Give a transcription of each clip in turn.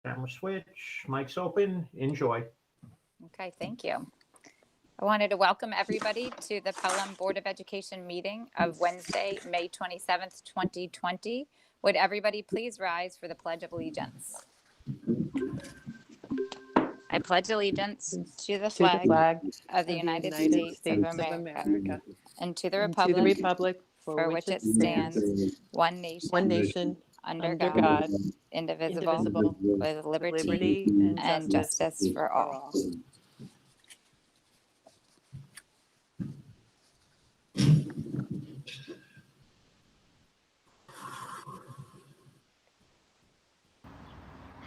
Camera switch, mic's open, enjoy. Okay, thank you. I wanted to welcome everybody to the Pelham Board of Education meeting of Wednesday, May 27th, 2020. Would everybody please rise for the Pledge of Allegiance? I pledge allegiance to the flag of the United States of America and to the republic for which it stands, one nation, under God, indivisible, with liberty and justice for all.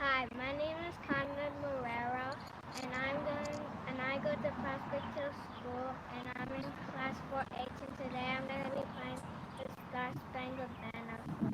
Hi, my name is Conrad Morero, and I go to Prospect Hill School, and I'm in class 4H, and today I'm going to be playing the Star Spangled Banner for you.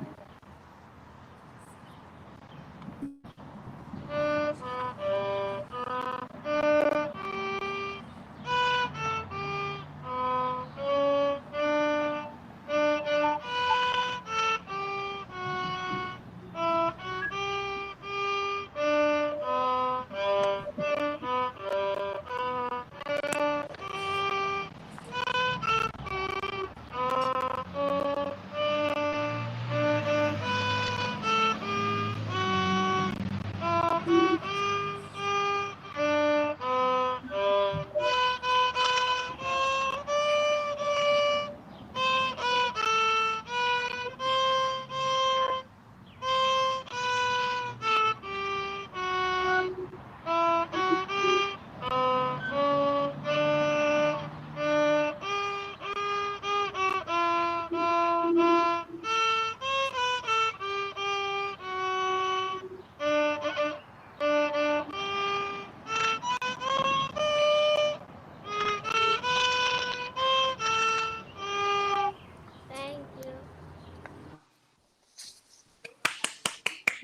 Thank you.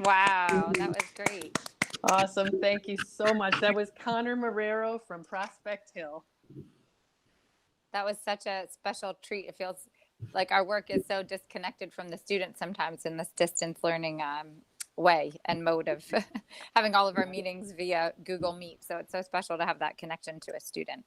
Wow, that was great. Awesome. Thank you so much. That was Connor Marrero from Prospect Hill. That was such a special treat. It feels like our work is so disconnected from the students sometimes in this distance learning way and mode of having all of our meetings via Google Meet. So it's so special to have that connection to a student.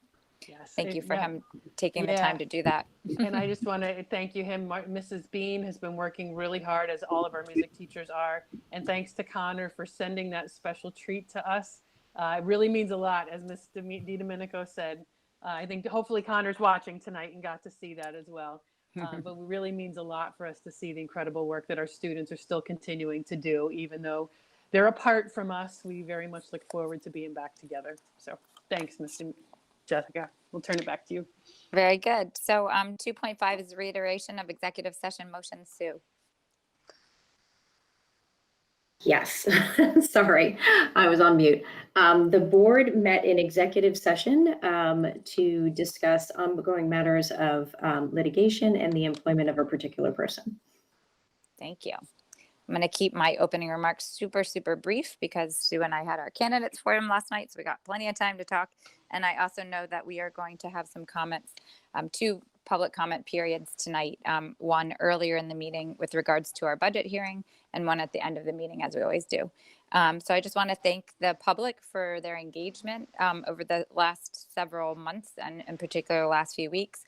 Yes. Thank you for him taking the time to do that. And I just want to thank you. Mrs. Beam has been working really hard, as all of our music teachers are. And thanks to Connor for sending that special treat to us. It really means a lot, as Ms. DiDomenico said. I think hopefully Connor's watching tonight and got to see that as well. But it really means a lot for us to see the incredible work that our students are still continuing to do, even though they're apart from us. We very much look forward to being back together. So thanks, Mr. Jessica. We'll turn it back to you. Very good. So 2.5 is a reiteration of executive session motion. Sue. Yes, sorry, I was on mute. The board met in executive session to discuss ongoing matters of litigation and the employment of a particular person. Thank you. I'm going to keep my opening remarks super, super brief because Sue and I had our candidates for him last night, so we got plenty of time to talk. And I also know that we are going to have some comments, two public comment periods tonight, one earlier in the meeting with regards to our budget hearing and one at the end of the meeting, as we always do. So I just want to thank the public for their engagement over the last several months and in particular the last few weeks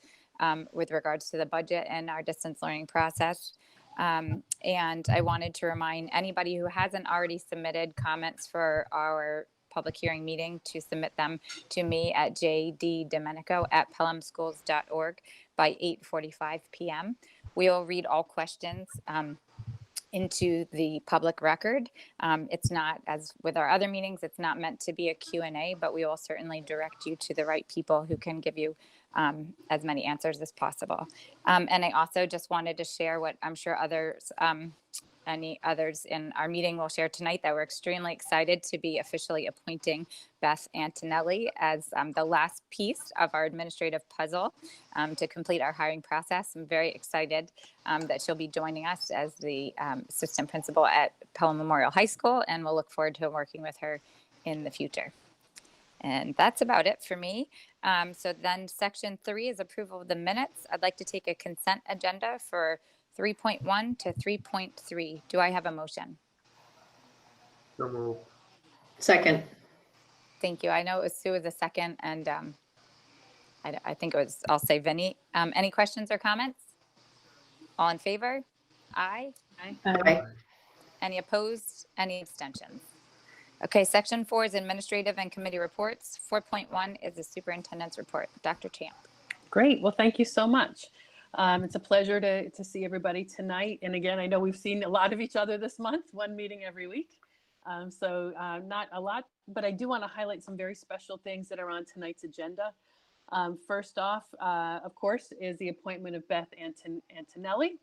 with regards to the budget and our distance learning process. And I wanted to remind anybody who hasn't already submitted comments for our public hearing meeting to submit them to me at jddomenico@pelhamschools.org by 8:45 p.m. We will read all questions into the public record. It's not, as with our other meetings, it's not meant to be a Q&A, but we will certainly direct you to the right people who can give you as many answers as possible. And I also just wanted to share what I'm sure others, any others in our meeting will share tonight, that we're extremely excited to be officially appointing Beth Antonelli as the last piece of our administrative puzzle to complete our hiring process. I'm very excited that she'll be joining us as the assistant principal at Pelham Memorial High School, and we'll look forward to working with her in the future. And that's about it for me. So then section 3 is approval of the minutes. I'd like to take a consent agenda for 3.1 to 3.3. Do I have a motion? So moved. Second. Thank you. I know it was Sue as a second, and I think it was, I'll say Vinny. Any questions or comments? All in favor? Aye. Aye. Any opposed? Any abstentions? Okay, section 4 is administrative and committee reports. 4.1 is the superintendent's report. Dr. Champ. Great. Well, thank you so much. It's a pleasure to see everybody tonight. And again, I know we've seen a lot of each other this month, one meeting every week. Not a lot, but I do want to highlight some very special things that are on tonight's agenda. First off, of course, is the appointment of Beth Antonelli.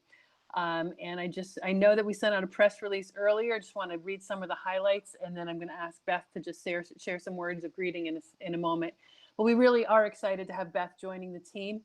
And I know that we sent out a press release earlier. I just want to read some of the highlights, and then I'm going to ask Beth to just share some words of greeting in a moment. But we really are excited to have Beth joining the team.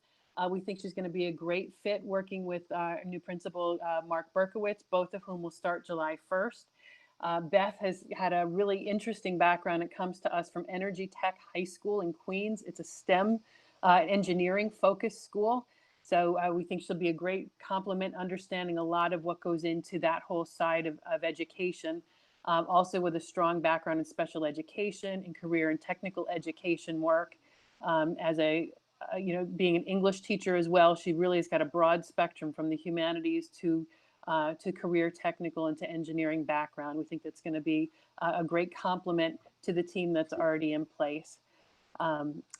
We think she's going to be a great fit working with our new principal, Mark Berkowitz, both of whom will start July 1st. Beth has had a really interesting background. It comes to us from Energy Tech High School in Queens. It's a STEM engineering focused school. So we think she'll be a great complement, understanding a lot of what goes into that whole side of education. Also with a strong background in special education and career and technical education work. Being an English teacher as well, she really has got a broad spectrum from the humanities to career technical and to engineering background. We think that's going to be a great complement to the team that's already in place.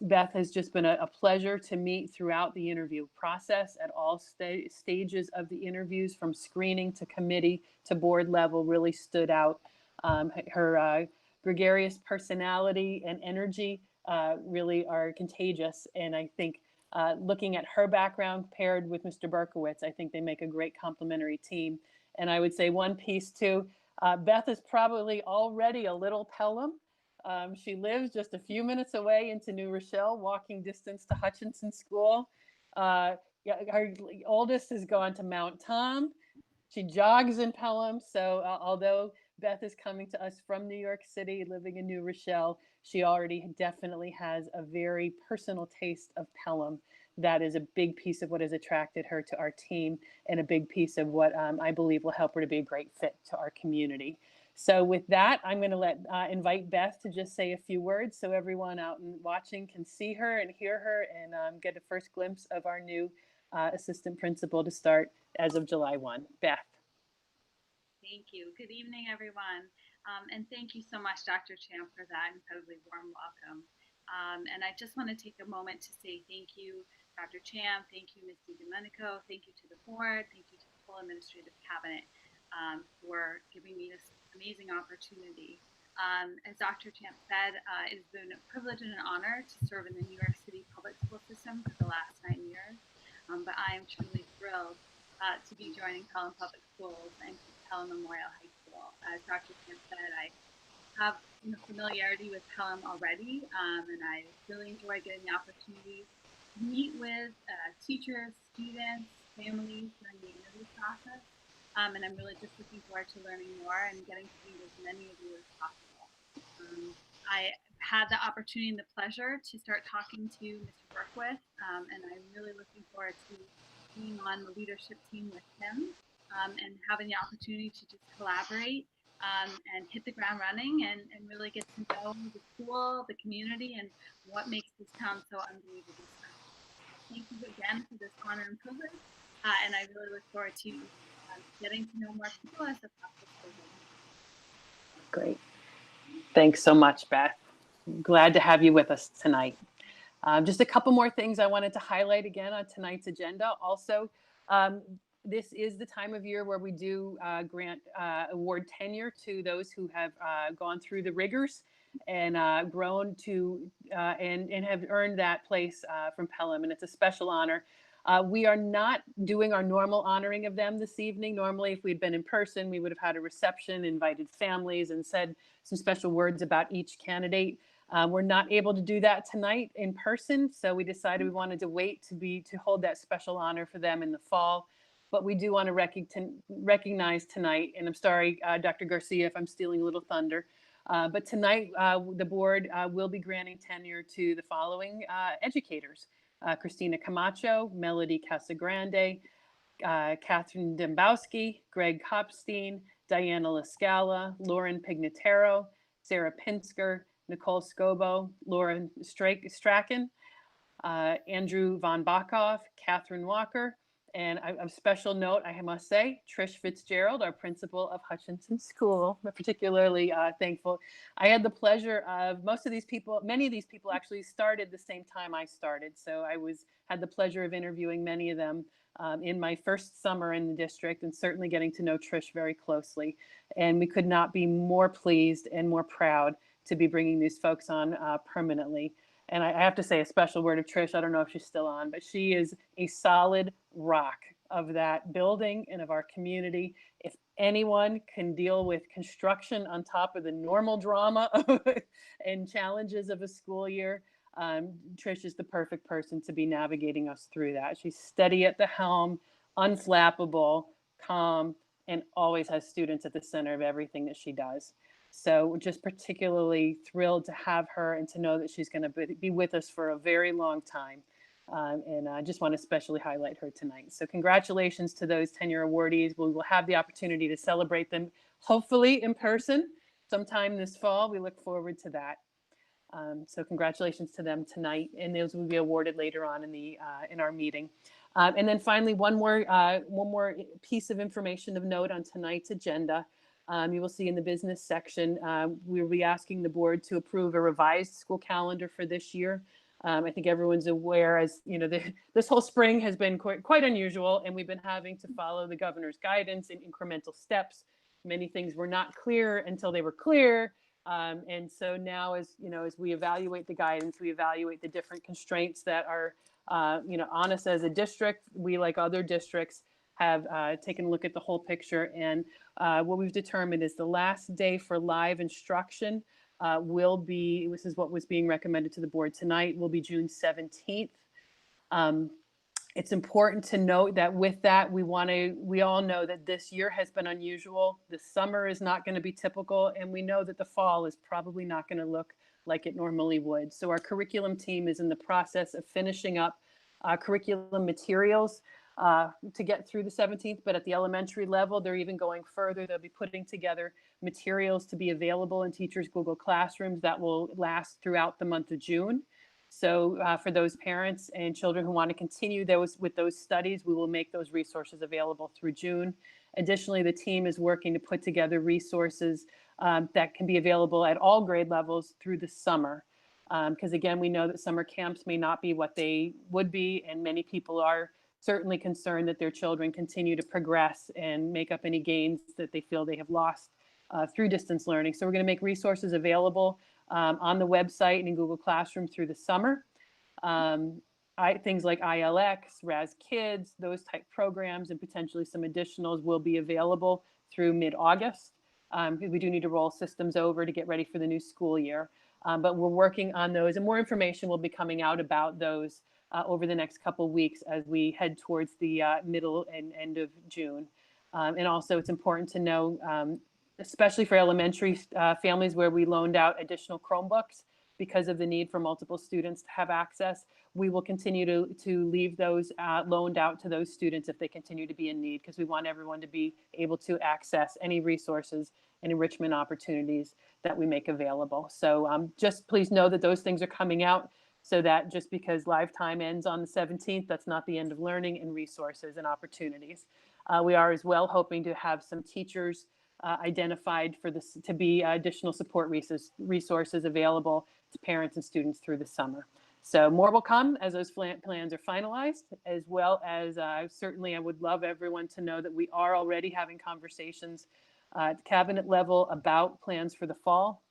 Beth has just been a pleasure to meet throughout the interview process at all stages of the interviews, from screening to committee to board level, really stood out. Her gregarious personality and energy really are contagious. And I think looking at her background paired with Mr. Berkowitz, I think they make a great complementary team. And I would say one piece too, Beth is probably already a little Pelham. She lives just a few minutes away into New Rochelle, walking distance to Hutchinson School. Her oldest has gone to Mount Tom. She jogs in Pelham. So although Beth is coming to us from New York City, living in New Rochelle, she already definitely has a very personal taste of Pelham. That is a big piece of what has attracted her to our team, and a big piece of what I believe will help her to be a great fit to our community. So with that, I'm going to invite Beth to just say a few words so everyone out and watching can see her and hear her, and get a first glimpse of our new assistant principal to start as of July 1. Beth. Thank you. Good evening, everyone. And thank you so much, Dr. Champ, for that incredibly warm welcome. And I just want to take a moment to say thank you, Dr. Champ, thank you, Ms. DiDomenico, thank you to the board, thank you to the full administrative cabinet for giving me this amazing opportunity. As Dr. Champ said, it has been a privilege and an honor to serve in the New York City public school system for the last 9 years. But I am truly thrilled to be joining Pelham Public Schools and Pelham Memorial High School. As Dr. Champ said, I have familiarity with Pelham already, and I really enjoy getting the opportunity to meet with teachers, students, families during the interview process. And I'm really just looking forward to learning more and getting to meet as many of you as possible. I had the opportunity and the pleasure to start talking to Mr. Berkowitz, and I'm really looking forward to being on the leadership team with him, and having the opportunity to just collaborate and hit the ground running and really get to know the school, the community, and what makes this town so unbelievably special. Thank you again for this honor and privilege, and I really look forward to getting to know more people as the process goes on. Great. Thanks so much, Beth. I'm glad to have you with us tonight. Just a couple more things I wanted to highlight again on tonight's agenda. Also, this is the time of year where we do award tenure to those who have gone through the rigors and grown to and have earned that place from Pelham, and it's a special honor. We are not doing our normal honoring of them this evening. Normally, if we'd been in person, we would have had a reception, invited families, and said some special words about each candidate. We're not able to do that tonight in person, so we decided we wanted to wait to hold that special honor for them in the fall. But we do want to recognize tonight, and I'm sorry, Dr. Garcia, if I'm stealing a little thunder, but tonight the board will be granting tenure to the following educators: Christina Camacho, Melody Casagrande, Catherine Dembowski, Greg Hopstein, Diana Lascala, Lauren Pignataro, Sarah Pinsker, Nicole Scobo, Laura Strachan, Andrew Von Bachoff, Catherine Walker, and a special note, I must say, Trish Fitzgerald, our principal of Hutchinson School. I'm particularly thankful. I had the pleasure of many of these people actually started the same time I started. So I had the pleasure of interviewing many of them in my first summer in the district, and certainly getting to know Trish very closely. And we could not be more pleased and more proud to be bringing these folks on permanently. And I have to say a special word of Trish. I don't know if she's still on, but she is a solid rock of that building and of our community. If anyone can deal with construction on top of the normal drama and challenges of a school year, Trish is the perfect person to be navigating us through that. She's steady at the helm, unflappable, calm, and always has students at the center of everything that she does. So we're just particularly thrilled to have her and to know that she's going to be with us for a very long time. And I just want to especially highlight her tonight. So congratulations to those tenure awardees. We will have the opportunity to celebrate them, hopefully in person, sometime this fall. We look forward to that. So congratulations to them tonight, and those will be awarded later on in our meeting. And then finally, one more piece of information of note on tonight's agenda. You will see in the business section, we will be asking the board to approve a revised school calendar for this year. I think everyone's aware, as you know, this whole spring has been quite unusual, and we've been having to follow the governor's guidance in incremental steps. Many things were not clear until they were clear. And so now, as we evaluate the guidance, we evaluate the different constraints that are, on us as a district. We, like other districts, have taken a look at the whole picture, and what we've determined is the last day for live instruction will be, this is what was being recommended to the board tonight, will be June 17th. It's important to note that with that, we all know that this year has been unusual. The summer is not going to be typical, and we know that the fall is probably not going to look like it normally would. So our curriculum team is in the process of finishing up curriculum materials to get through the 17th, but at the elementary level, they're even going further. They'll be putting together materials to be available in teachers' Google Classrooms that will last throughout the month of June. So for those parents and children who want to continue with those studies, we will make those resources available through June. Additionally, the team is working to put together resources that can be available at all grade levels through the summer. Because again, we know that summer camps may not be what they would be, and many people are certainly concerned that their children continue to progress and make up any gains that they feel they have lost through distance learning. So we're going to make resources available on the website and in Google Classroom through the summer. Things like ILX, RAS Kids, those type programs, and potentially some additionals will be available through mid-August. We do need to roll systems over to get ready for the new school year. But we're working on those, and more information will be coming out about those over the next couple of weeks as we head towards the middle and end of June. And also, it's important to know, especially for elementary families where we loaned out additional Chromebooks because of the need for multiple students to have access, we will continue to leave those loaned out to those students if they continue to be in need, because we want everyone to be able to access any resources and enrichment opportunities that we make available. So just please know that those things are coming out, so that just because live time ends on the 17th, that's not the end of learning and resources and opportunities. We are as well hoping to have some teachers identified for this to be additional support resources available to parents and students through the summer. So more will come as those plans are finalized, as well as certainly I would love everyone to know that we are already having conversations at the cabinet level about plans for the fall.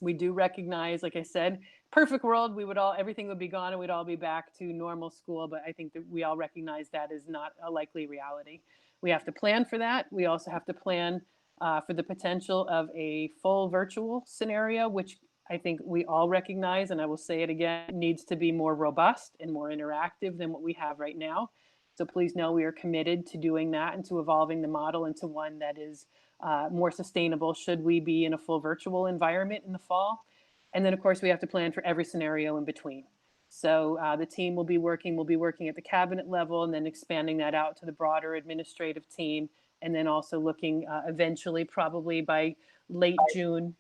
We do recognize, like I said, perfect world, everything would be gone and we'd all be back to normal school, but I think that we all recognize that is not a likely reality. We have to plan for that. We also have to plan for the potential of a full virtual scenario, which I think we all recognize, and I will say it again, needs to be more robust and more interactive than what we have right now. So please know we are committed to doing that and to evolving the model into one that is more sustainable should we be in a full virtual environment in the fall. And then of course we have to plan for every scenario in between. So the team will be working at the cabinet level and then expanding that out to the broader administrative team. And then also looking eventually, probably by late June,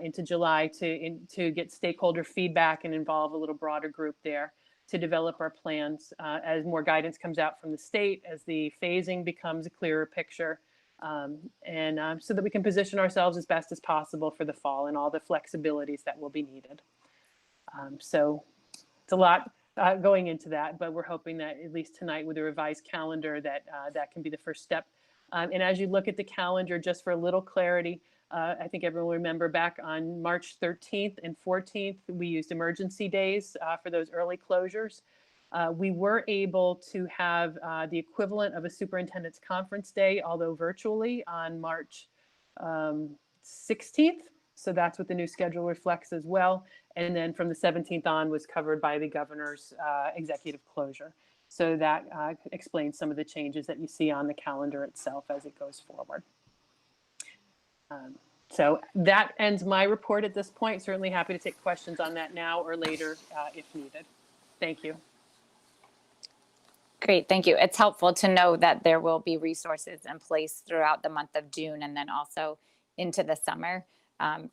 into July to get stakeholder feedback and involve a little broader group there to develop our plans as more guidance comes out from the state, as the phasing becomes a clearer picture, so that we can position ourselves as best as possible for the fall and all the flexibilities that will be needed. So it's a lot going into that, but we're hoping that at least tonight with a revised calendar that can be the first step. And as you look at the calendar, just for a little clarity, I think everyone will remember back on March 13th and 14th, we used emergency days for those early closures. We were able to have the equivalent of a superintendent's conference day, although virtually, on March 16th. So that's what the new schedule reflects as well. And then from the 17th on was covered by the governor's executive closure. So that explains some of the changes that you see on the calendar itself as it goes forward. So that ends my report at this point. Certainly happy to take questions on that now or later if needed. Thank you. Great, thank you. It's helpful to know that there will be resources in place throughout the month of June and then also into the summer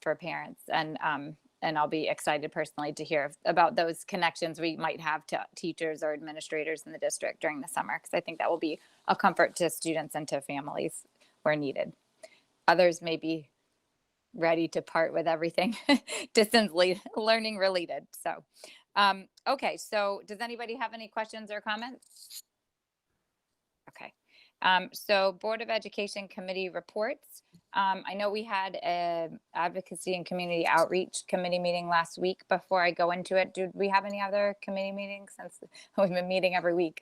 for parents. And I'll be excited personally to hear about those connections we might have to teachers or administrators in the district during the summer, because I think that will be a comfort to students and to families where needed. Others may be ready to part with everything distance learning related. So, okay, so does anybody have any questions or comments? Okay, so Board of Education Committee reports. I know we had an Advocacy and Community Outreach Committee meeting last week. Before I go into it, do we have any other committee meetings? Since we've been meeting every week,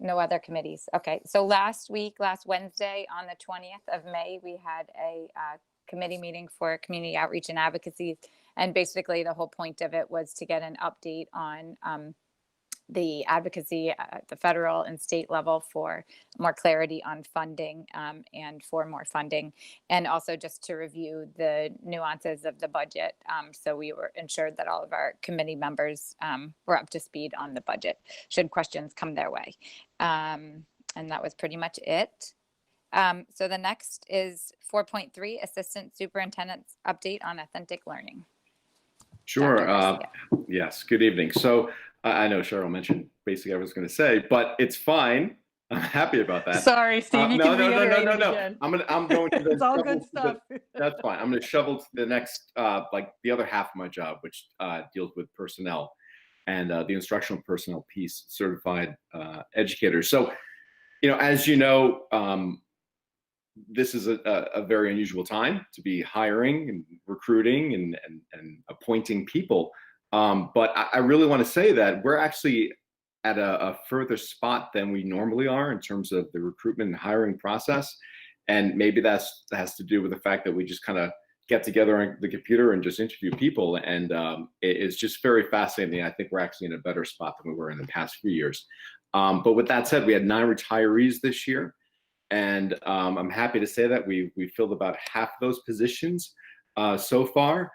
no other committees. Okay, so last Wednesday on the 20th of May, we had a committee meeting for community outreach and advocacy. And basically the whole point of it was to get an update on the advocacy at the federal and state level for more clarity on funding and for more funding, and also just to review the nuances of the budget. So we were ensured that all of our committee members were up to speed on the budget, should questions come their way. And that was pretty much it. So the next is 4.3, Assistant Superintendent's Update on Authentic Learning. Sure. Yes. Good evening. So I know Cheryl mentioned basically I was going to say, but it's fine. I'm happy about that. Sorry, Steve. You can reiterate it again. I'm going to. It's all good stuff. That's fine. I'm going to shovel to the next, like the other half of my job, which deals with personnel and the instructional personnel piece, certified educators. So, as you know, this is a very unusual time to be hiring and recruiting and appointing people. But I really want to say that we're actually at a further spot than we normally are in terms of the recruitment and hiring process. And maybe that has to do with the fact that we just kind of get together on the computer and just interview people. And it's just very fascinating. I think we're actually in a better spot than we were in the past few years. But with that said, we had 9 retirees this year. And I'm happy to say that we filled about half of those positions so far.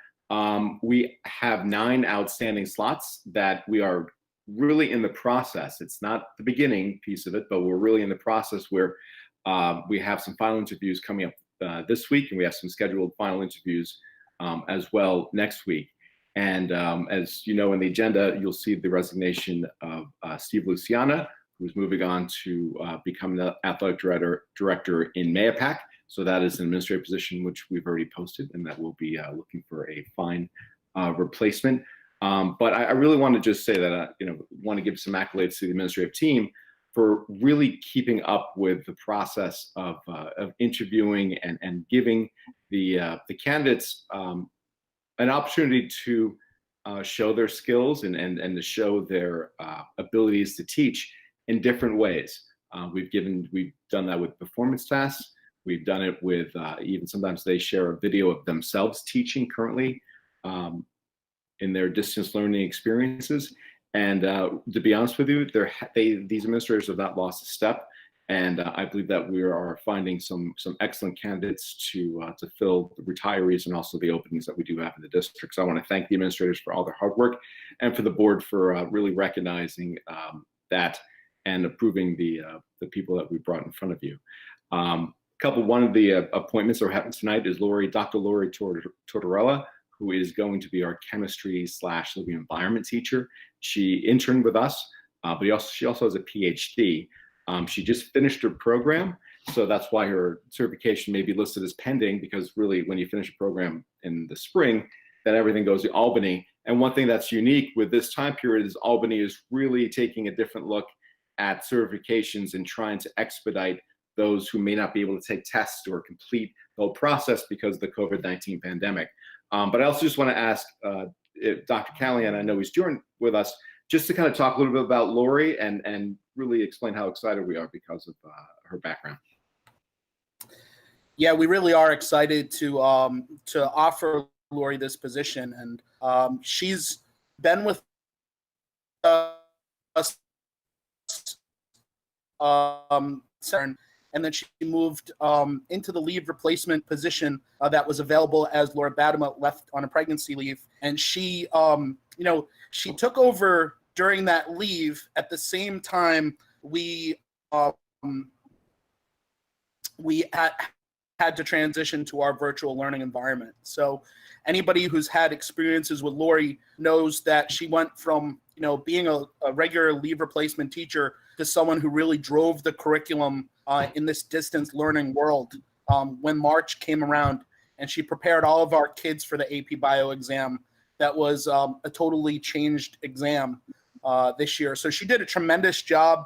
We have 9 outstanding slots that we are really in the process. It's not the beginning piece of it, but we're really in the process where we have some final interviews coming up this week, and we have some scheduled final interviews as well next week. And as you know, in the agenda, you'll see the resignation of Steve Luciana, who's moving on to become the athletic director in Mayapack. So that is an administrative position which we've already posted, and that we'll be looking for a fine replacement. But I really want to just say that want to give some accolades to the administrative team for really keeping up with the process of interviewing and giving the candidates an opportunity to show their skills and to show their abilities to teach in different ways. We've done that with performance tasks. We've done it with even sometimes they share a video of themselves teaching currently in their distance learning experiences. And to be honest with you, these administrators have not lost a step. And I believe that we are finding some excellent candidates to fill the retirees and also the openings that we do have in the district. So I want to thank the administrators for all their hard work, and for the board for really recognizing that and approving the people that we brought in front of you. One of the appointments that happens tonight is Dr. Lori Tortorella, who is going to be our chemistry/living environment teacher. She interned with us, but she also has a PhD. She just finished her program, so that's why her certification may be listed as pending, because really when you finish a program in the spring, then everything goes to Albany. And one thing that's unique with this time period is Albany is really taking a different look at certifications and trying to expedite those who may not be able to take tests or complete the whole process because of the COVID-19 pandemic. But I also just want to ask Dr. Callahan, I know he's joined with us, just to kind of talk a little bit about Lori and really explain how excited we are because of her background. Yeah, we really are excited to offer Lori this position, and she's been with us and then she moved into the leave replacement position that was available as Laura Badema left on a pregnancy leave. And she, she took over during that leave. At the same time, we had to transition to our virtual learning environment. So anybody who's had experiences with Lori knows that she went from being a regular leave replacement teacher to someone who really drove the curriculum in this distance learning world when March came around, and she prepared all of our kids for the AP Bio exam. That was a totally changed exam this year. So she did a tremendous job.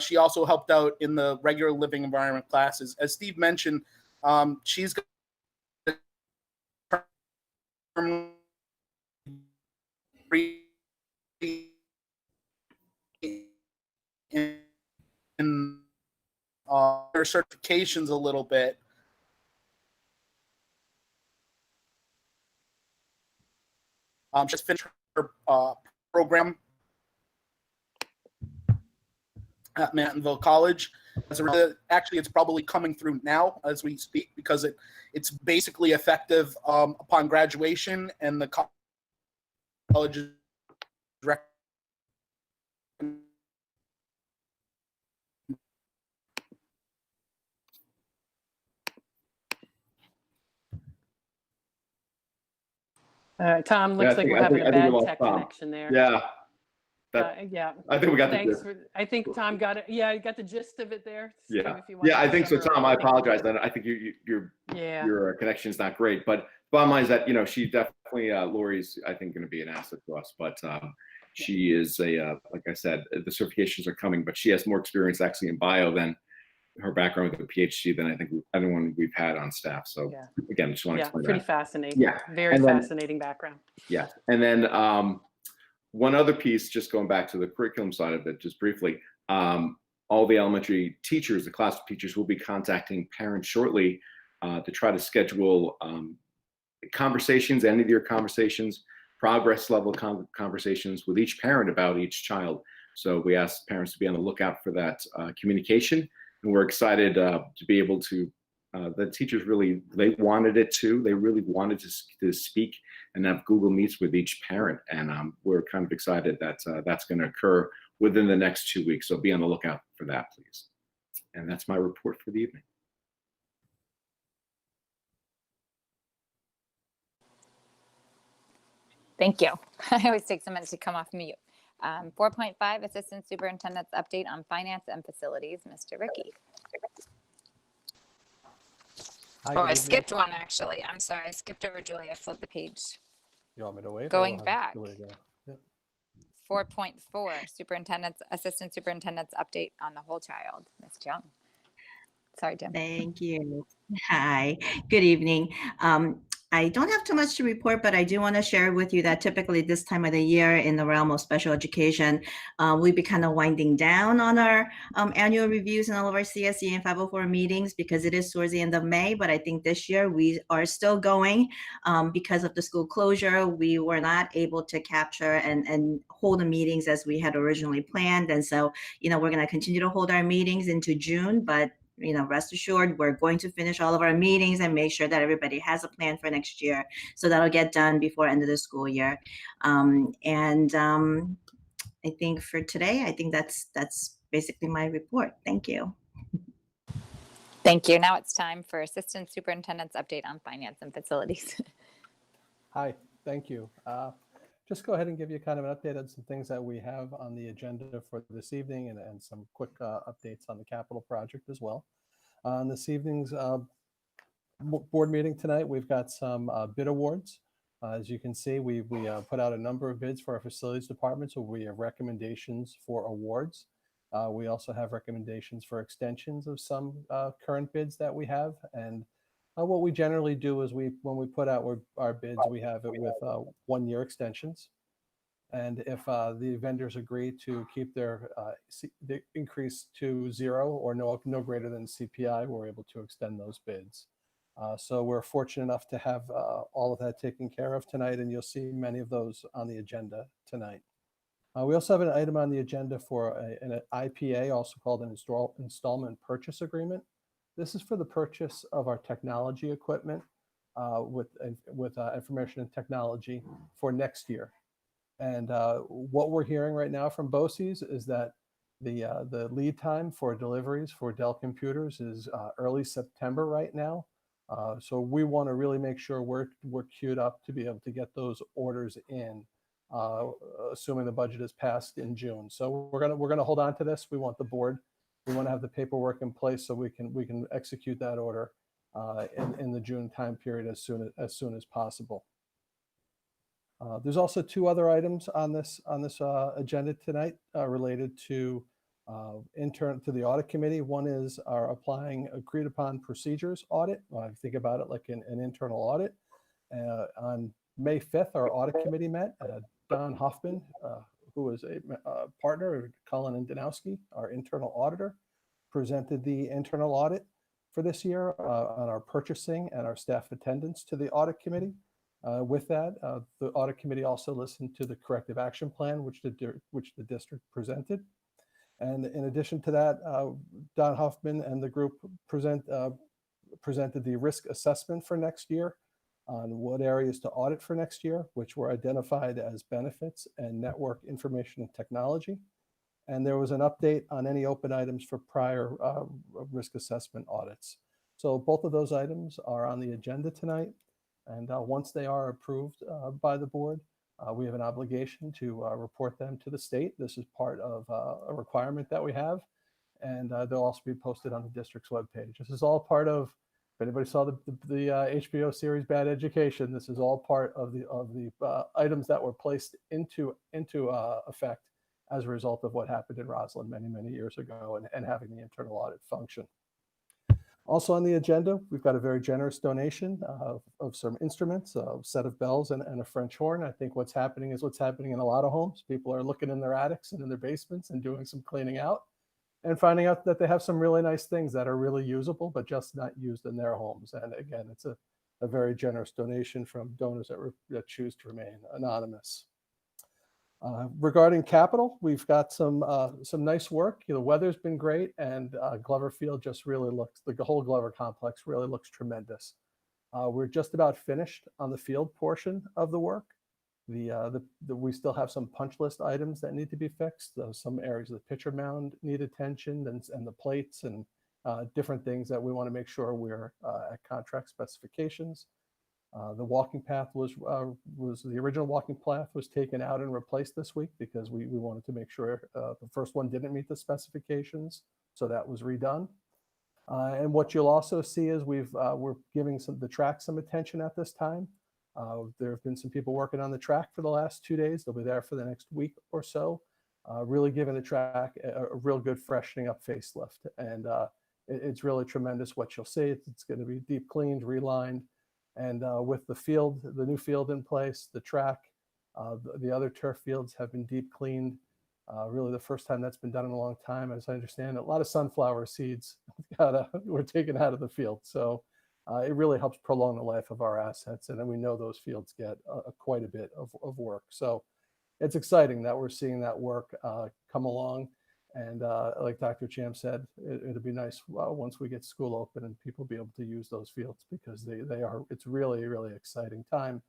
She also helped out in the regular living environment classes. As Steve mentioned, she's in her certifications a little bit. Just finished her program at Mantonville College. Actually, it's probably coming through now as we speak, because it's basically effective upon graduation, and the college is All right, Tom, looks like we're having a bad tech connection there. Yeah. Yeah. I think we got Thanks I think Tom got it. Yeah, you got the gist of it there. Steve, Yeah. if you want I think so, Tom. I apologize. I think your connection's not great, but bottom line is that she definitely Lori's I think going to be an asset to us. But she is like I said, the certifications are coming, but she has more experience actually in bio than her background with a PhD than I think anyone we've had on staff. So again, just want to explain pretty that. Fascinating. Yeah, very fascinating background. Yeah, and then one other piece, just going back to the curriculum side of it, just briefly, all the elementary teachers, the class teachers, will be contacting parents shortly to try to schedule conversations, end of year conversations, progress level conversations with each parent about each child. So we ask parents to be on the lookout for that communication. And we're excited to be able to, the teachers really, they wanted it too. They really wanted to speak and have Google Meets with each parent. And we're kind of excited that that's going to occur within the next 2 weeks. So be on the lookout for that, please. And that's my report for the evening. Thank you. I always take some minutes to come off mute. 4.5, Assistant Superintendent's update on finance and facilities. Mr. Ricky. I skipped one actually. I'm sorry. I skipped over Julie. I flipped the page. You want me to wait? Going back. Yep. 4.4, Assistant Superintendent's update on the whole child. Ms. Young. Sorry, Jim. Thank you. Hi, good evening. I don't have too much to report, but I do want to share with you that typically this time of the year in the realm of special education, we'll be kind of winding down on our annual reviews and all of our CSE and 504 meetings because it is towards the end of May. But I think this year we are still going because of the school closure. We were not able to capture and hold the meetings as we had originally planned. And so, we're going to continue to hold our meetings into June, but rest assured, we're going to finish all of our meetings and make sure that everybody has a plan for next year. So that'll get done before end of the school year. I think for today, I think that's basically my report. Thank you. Thank you. Now it's time for Assistant Superintendent's update on finance and facilities. Hi, thank you. Just go ahead and give you kind of an update on some things that we have on the agenda for this evening and some quick updates on the capital project as well. On this evening's board meeting tonight, we've got some bid awards. As you can see, we put out a number of bids for our facilities department, so we have recommendations for awards. We also have recommendations for extensions of some current bids that we have. And what we generally do is when we put out our bids, we have it with 1-year extensions. And if the vendors agree to keep their the increase to 0 or no greater than CPI, we're able to extend those bids. So we're fortunate enough to have all of that taken care of tonight, and you'll see many of those on the agenda tonight. We also have an item on the agenda for an IPA, also called an installment purchase agreement. This is for the purchase of our technology equipment with information and technology for next year. And what we're hearing right now from BOCES is that the lead time for deliveries for Dell computers is early September right now. So we want to really make sure we're queued up to be able to get those orders in, assuming the budget is passed in June. So we're gonna hold on to this. We want to have the paperwork in place so we can execute that order in the June time period as soon as possible. There's also 2 other items on this agenda tonight related to the audit committee. One is our applying agreed upon procedures audit. I think about it like an internal audit. On May 5th, our audit committee met. Don Hoffman, who is a partner of Cullen and Danowski, our internal auditor, presented the internal audit for this year on our purchasing and our staff attendance to the audit committee. With that, the audit committee also listened to the corrective action plan, which the district presented. And in addition to that, Don Hoffman and the group presented the risk assessment for next year on what areas to audit for next year, which were identified as benefits and network information and technology. And there was an update on any open items for prior risk assessment audits. So both of those items are on the agenda tonight. And once they are approved by the board, we have an obligation to report them to the state. This is part of a requirement that we have. And they'll also be posted on the district's webpage. This is all part of, if anybody saw the HBO series Bad Education, this is all part of the items that were placed into effect as a result of what happened in Roslyn many years ago and having the internal audit function. Also on the agenda, we've got a very generous donation of some instruments, a set of bells and a French horn. I think what's happening is what's happening in a lot of homes. People are looking in their attics and in their basements and doing some cleaning out and finding out that they have some really nice things that are really usable, but just not used in their homes. And again, it's a very generous donation from donors that choose to remain anonymous. Regarding capital, we've got some nice work. The weather's been great, and Glover Field just really looks, the whole Glover complex really looks tremendous. We're just about finished on the field portion of the work. We still have some punch list items that need to be fixed. Some areas of the pitcher mound need attention, and the plates and different things that we want to make sure we're at contract specifications. The walking path was the original walking path was taken out and replaced this week because we wanted to make sure the first one didn't meet the specifications, so that was redone. And what you'll also see is we're giving the track some attention at this time. There have been some people working on the track for the last 2 days. They'll be there for the next week or so, really giving the track a real good freshening up facelift. And it's really tremendous what you'll see. It's going to be deep cleaned, relined. And with the new field in place, the track, the other turf fields have been deep cleaned. Really the first time that's been done in a long time. As I understand, a lot of sunflower seeds were taken out of the field. So it really helps prolong the life of our assets. And then we know those fields get quite a bit of work. So it's exciting that we're seeing that work come along. And like Dr. Cham said, it'll be nice once we get school open and people be able to use those fields because it's really, really exciting time.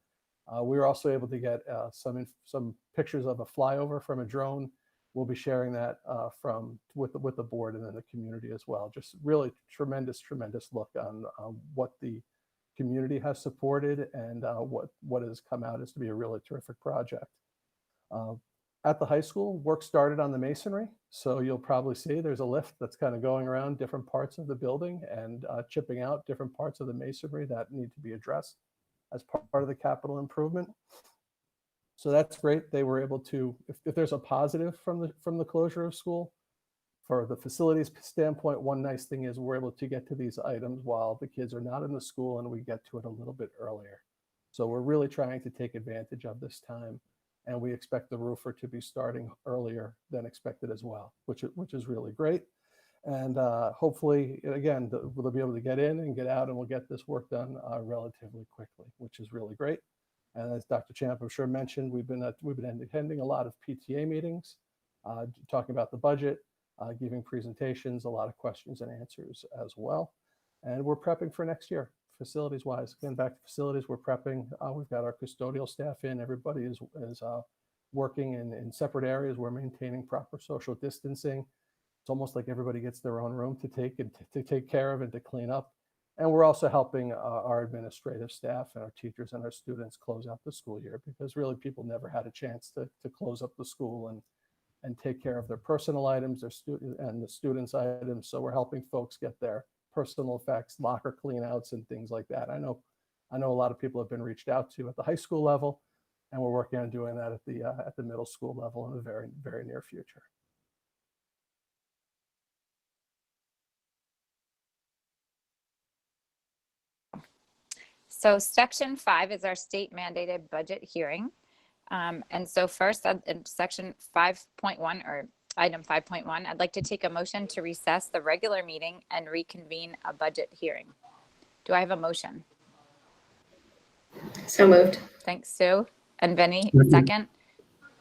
We were also able to get some pictures of a flyover from a drone we'll be sharing that with the board and then the community as well. Just really tremendous look on what the community has supported and what has come out as to be a really terrific project. At the high school, work started on the masonry. So you'll probably see there's a lift that's kind of going around different parts of the building and chipping out different parts of the masonry that need to be addressed as part of the capital improvement. So that's great. They were able to, if there's a positive from the closure of school, for the facilities standpoint, one nice thing is we're able to get to these items while the kids are not in the school, and we get to it a little bit earlier. So we're really trying to take advantage of this time. And we expect the roofer to be starting earlier than expected as well, which is really great. And hopefully, again, we'll be able to get in and get out, and we'll get this work done relatively quickly, which is really great. And as Dr. Champ, I'm sure, mentioned, we've been attending a lot of PTA meetings, talking about the budget, giving presentations, a lot of questions and answers as well. And we're prepping for next year. Facilities wise, again, back to facilities, we're prepping. We've got our custodial staff in. Everybody is working in separate areas. We're maintaining proper social distancing. It's almost like everybody gets their own room to take care of and to clean up. And we're also helping our administrative staff and our teachers and our students close out the school year, because really people never had a chance to close up the school and take care of their personal items, and the students' items. So we're helping folks get their personal effects, locker cleanouts, and things like that. I know a lot of people have been reached out to at the high school level, and we're working on doing that at the middle school level in the very, very near future. So section 5 is our state mandated budget hearing. And so first in section 5.1 or item 5.1, I'd like to take a motion to recess the regular meeting and reconvene a budget hearing. Do I have a motion? So moved. Thanks, Sue. And Vinny, second.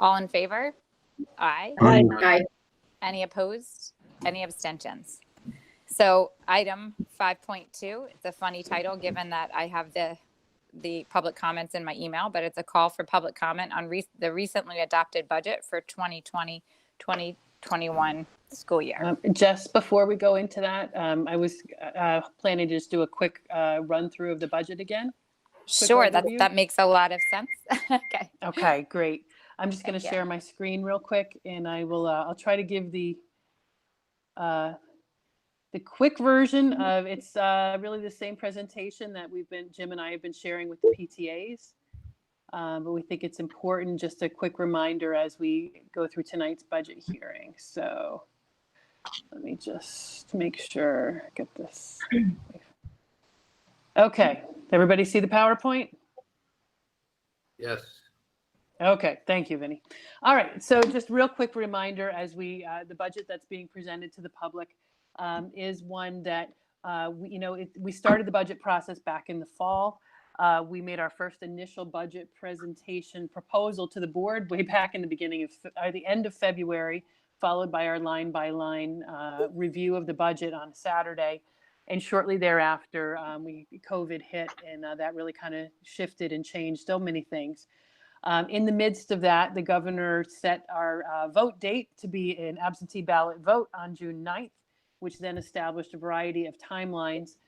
All in favor? Aye. Aye. Any opposed? Any abstentions? So item 5.2, it's a funny title given that I have the public comments in my email, but it's a call for public comment on the recently adopted budget for 2020-2021 school year. Just before we go into that, I was planning to just do a quick run through of the budget again. Sure, that makes a lot of sense. Okay. Okay, great. I'm just going to Thank you. share my screen real quick, and I'll try to give the quick version of it's really the same presentation that Jim and I have been sharing with the PTAs. But we think it's important, just a quick reminder as we go through tonight's budget hearing. So let me just make sure I get this. Okay, everybody see the PowerPoint? Yes. Okay, thank you, Vinny. All right, so just real quick reminder as the budget that's being presented to the public is one that, we started the budget process back in the fall. We made our first initial budget presentation proposal to the board way back in the beginning of the end of February, followed by our line by line review of the budget on Saturday. And shortly thereafter, COVID hit, and that really kind of shifted and changed so many things. In the midst of that, the governor set our vote date to be an absentee ballot vote on June 9th, which then established a variety of timelines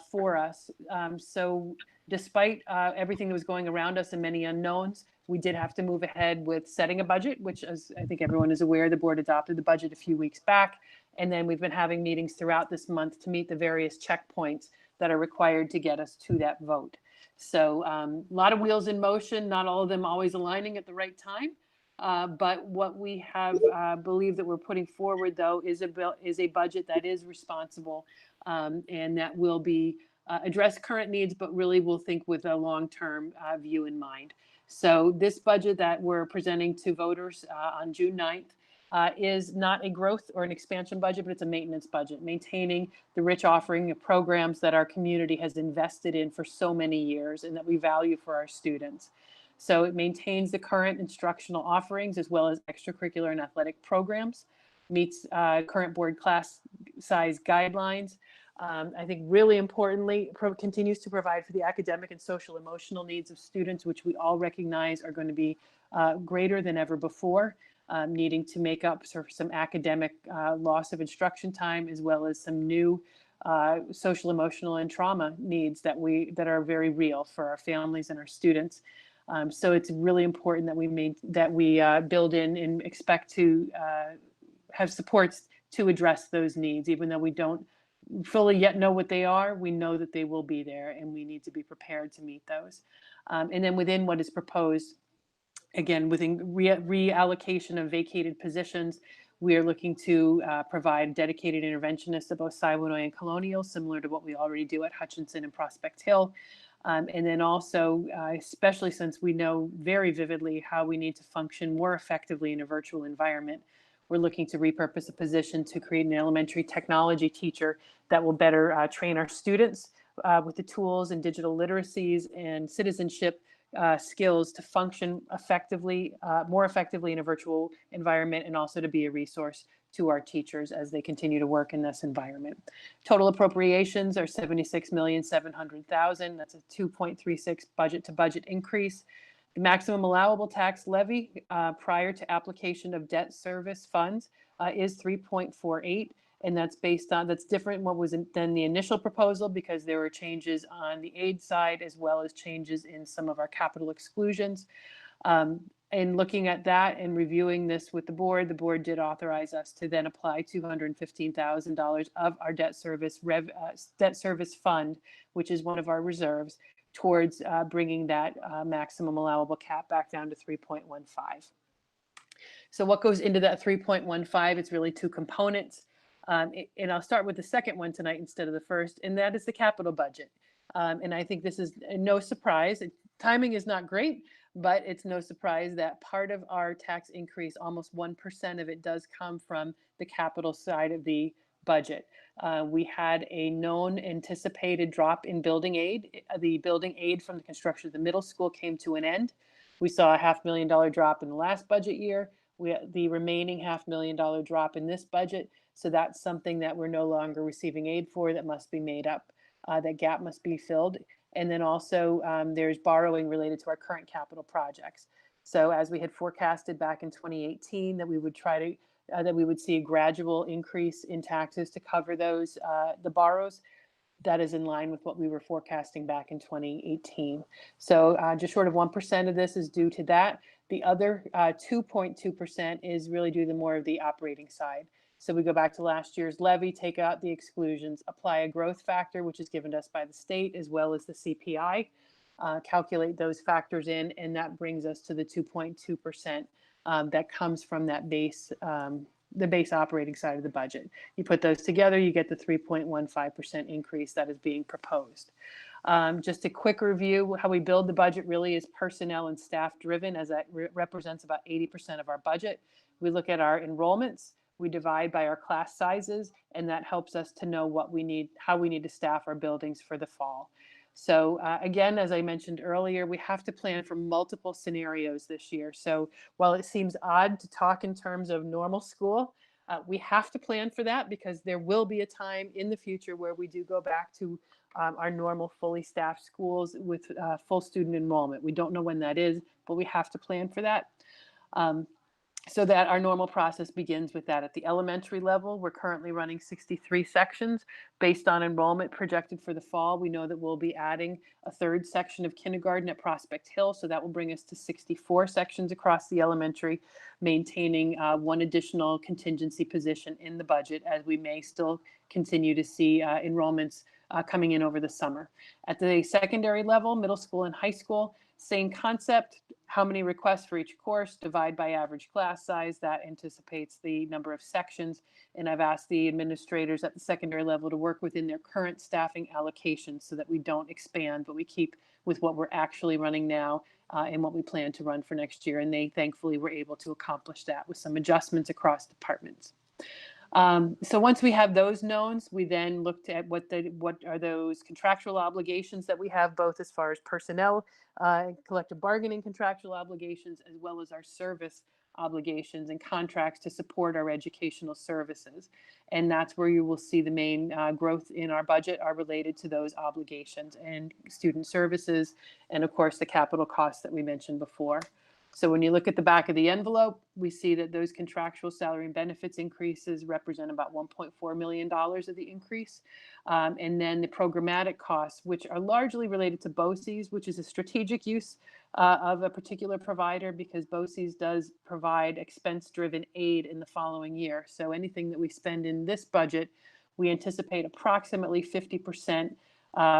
for us. So despite everything that was going around us and many unknowns, we did have to move ahead with setting a budget, which, as I think everyone is aware, the board adopted the budget a few weeks back. And then we've been having meetings throughout this month to meet the various checkpoints that are required to get us to that vote. So a lot of wheels in motion, not all of them always aligning at the right time. But what we have believed that we're putting forward, though, is a budget that is responsible and that will be address current needs, but really will think with a long-term view in mind. So this budget that we're presenting to voters on June 9th is not a growth or an expansion budget, but it's a maintenance budget, maintaining the rich offering of programs that our community has invested in for so many years and that we value for our students. So it maintains the current instructional offerings as well as extracurricular and athletic programs, meets current board class size guidelines. I think really importantly, continues to provide for the academic and social emotional needs of students, which we all recognize are going to be greater than ever before. needing to make up for some academic loss of instruction time, as well as some new social, emotional, and trauma needs that are very real for our families and our students. So it's really important that we build in and expect to have supports to address those needs, even though we don't fully yet know what they are. We know that they will be there, and we need to be prepared to meet those. And then within what is proposed, again, within reallocation of vacated positions, we are looking to provide dedicated interventionists at both Siwanoy and Colonial, similar to what we already do at Hutchinson and Prospect Hill. And then also, especially since we know very vividly how we need to function more effectively in a virtual environment, we're looking to repurpose a position to create an elementary technology teacher that will better train our students with the tools and digital literacies and citizenship skills to function effectively, more effectively in a virtual environment, and also to be a resource to our teachers as they continue to work in this environment. Total appropriations are $76,700,000. That's a 2.36 budget to budget increase. The maximum allowable tax levy prior to application of debt service funds is 3.48. And that's different than the initial proposal, because there were changes on the aid side as well as changes in some of our capital exclusions. And looking at that and reviewing this with the board did authorize us to then apply $215,000 of our debt service fund, which is one of our reserves, towards bringing that maximum allowable cap back down to 3.15. So what goes into that 3.15? It's really two components. And I'll start with the second one tonight instead of the first, and that is the capital budget. And I think this is no surprise. Timing is not great, but it's no surprise that part of our tax increase, almost 1% of it, does come from the capital side of the budget. We had a known anticipated drop in building aid. The building aid from the construction of the middle school came to an end. We saw a $500,000 drop in the last budget year. The remaining $500,000 drop in this budget. So that's something that we're no longer receiving aid for, that must be made up. That gap must be filled. And then also there's borrowing related to our current capital projects. So as we had forecasted back in 2018, that we would that we would see a gradual increase in taxes to cover those, the borrows. That is in line with what we were forecasting back in 2018. So just short of 1% of this is due to that. The other 2.2% is really due to more of the operating side. So we go back to last year's levy, take out the exclusions, apply a growth factor, which is given to us by the state, as well as the CPI, calculate those factors in, and that brings us to the 2.2% that comes from that base, the base operating side of the budget. You put those together, you get the 3.15% increase that is being proposed. Just a quick review, how we build the budget really is personnel and staff driven, as that represents about 80% of our budget. We look at our enrollments, we divide by our class sizes, and that helps us to know what we need, how we need to staff our buildings for the fall. So again, as I mentioned earlier, we have to plan for multiple scenarios this year. So while it seems odd to talk in terms of normal school, we have to plan for that, because there will be a time in the future where we do go back to our normal fully staffed schools with full student enrollment. We don't know when that is, but we have to plan for that. So that our normal process begins with that. At the elementary level, we're currently running 63 sections based on enrollment projected for the fall. We know that we'll be adding a third section of kindergarten at Prospect Hill, so that will bring us to 64 sections across the elementary, maintaining one additional contingency position in the budget, as we may still continue to see enrollments coming in over the summer. At the secondary level, middle school and high school, same concept. How many requests for each course, divide by average class size. That anticipates the number of sections. And I've asked the administrators at the secondary level to work within their current staffing allocations, so that we don't expand, but we keep with what we're actually running now and what we plan to run for next year. And they thankfully were able to accomplish that with some adjustments across departments. So once we have those knowns, we then looked at what are those contractual obligations that we have, both as far as personnel, collective bargaining contractual obligations, as well as our service obligations and contracts to support our educational services. And that's where you will see the main growth in our budget are related to those obligations and student services, and of course the capital costs that we mentioned before. So when you look at the back of the envelope, we see that those contractual salary and benefits increases represent about $1.4 million of the increase. And then the programmatic costs, which are largely related to BOCES, which is a strategic use of a particular provider, because BOCES does provide expense-driven aid in the following year. So anything that we spend in this budget, we anticipate approximately 50%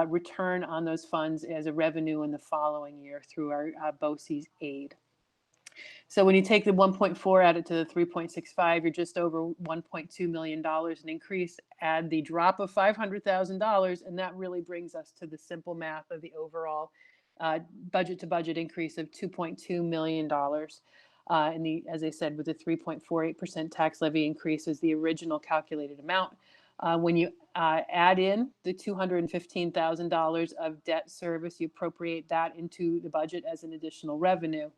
return on those funds as a revenue in the following year through our BOCES aid. So when you take the 1.4, add it to the 3.65, you're just over $1.2 million in increase. Add the drop of $500,000, and that really brings us to the simple math of the overall budget to budget increase of $2.2 million. And as I said, with the 3.48% tax levy increase is the original calculated amount. When you add in the $215,000 of debt service, you appropriate that into the budget as an additional revenue,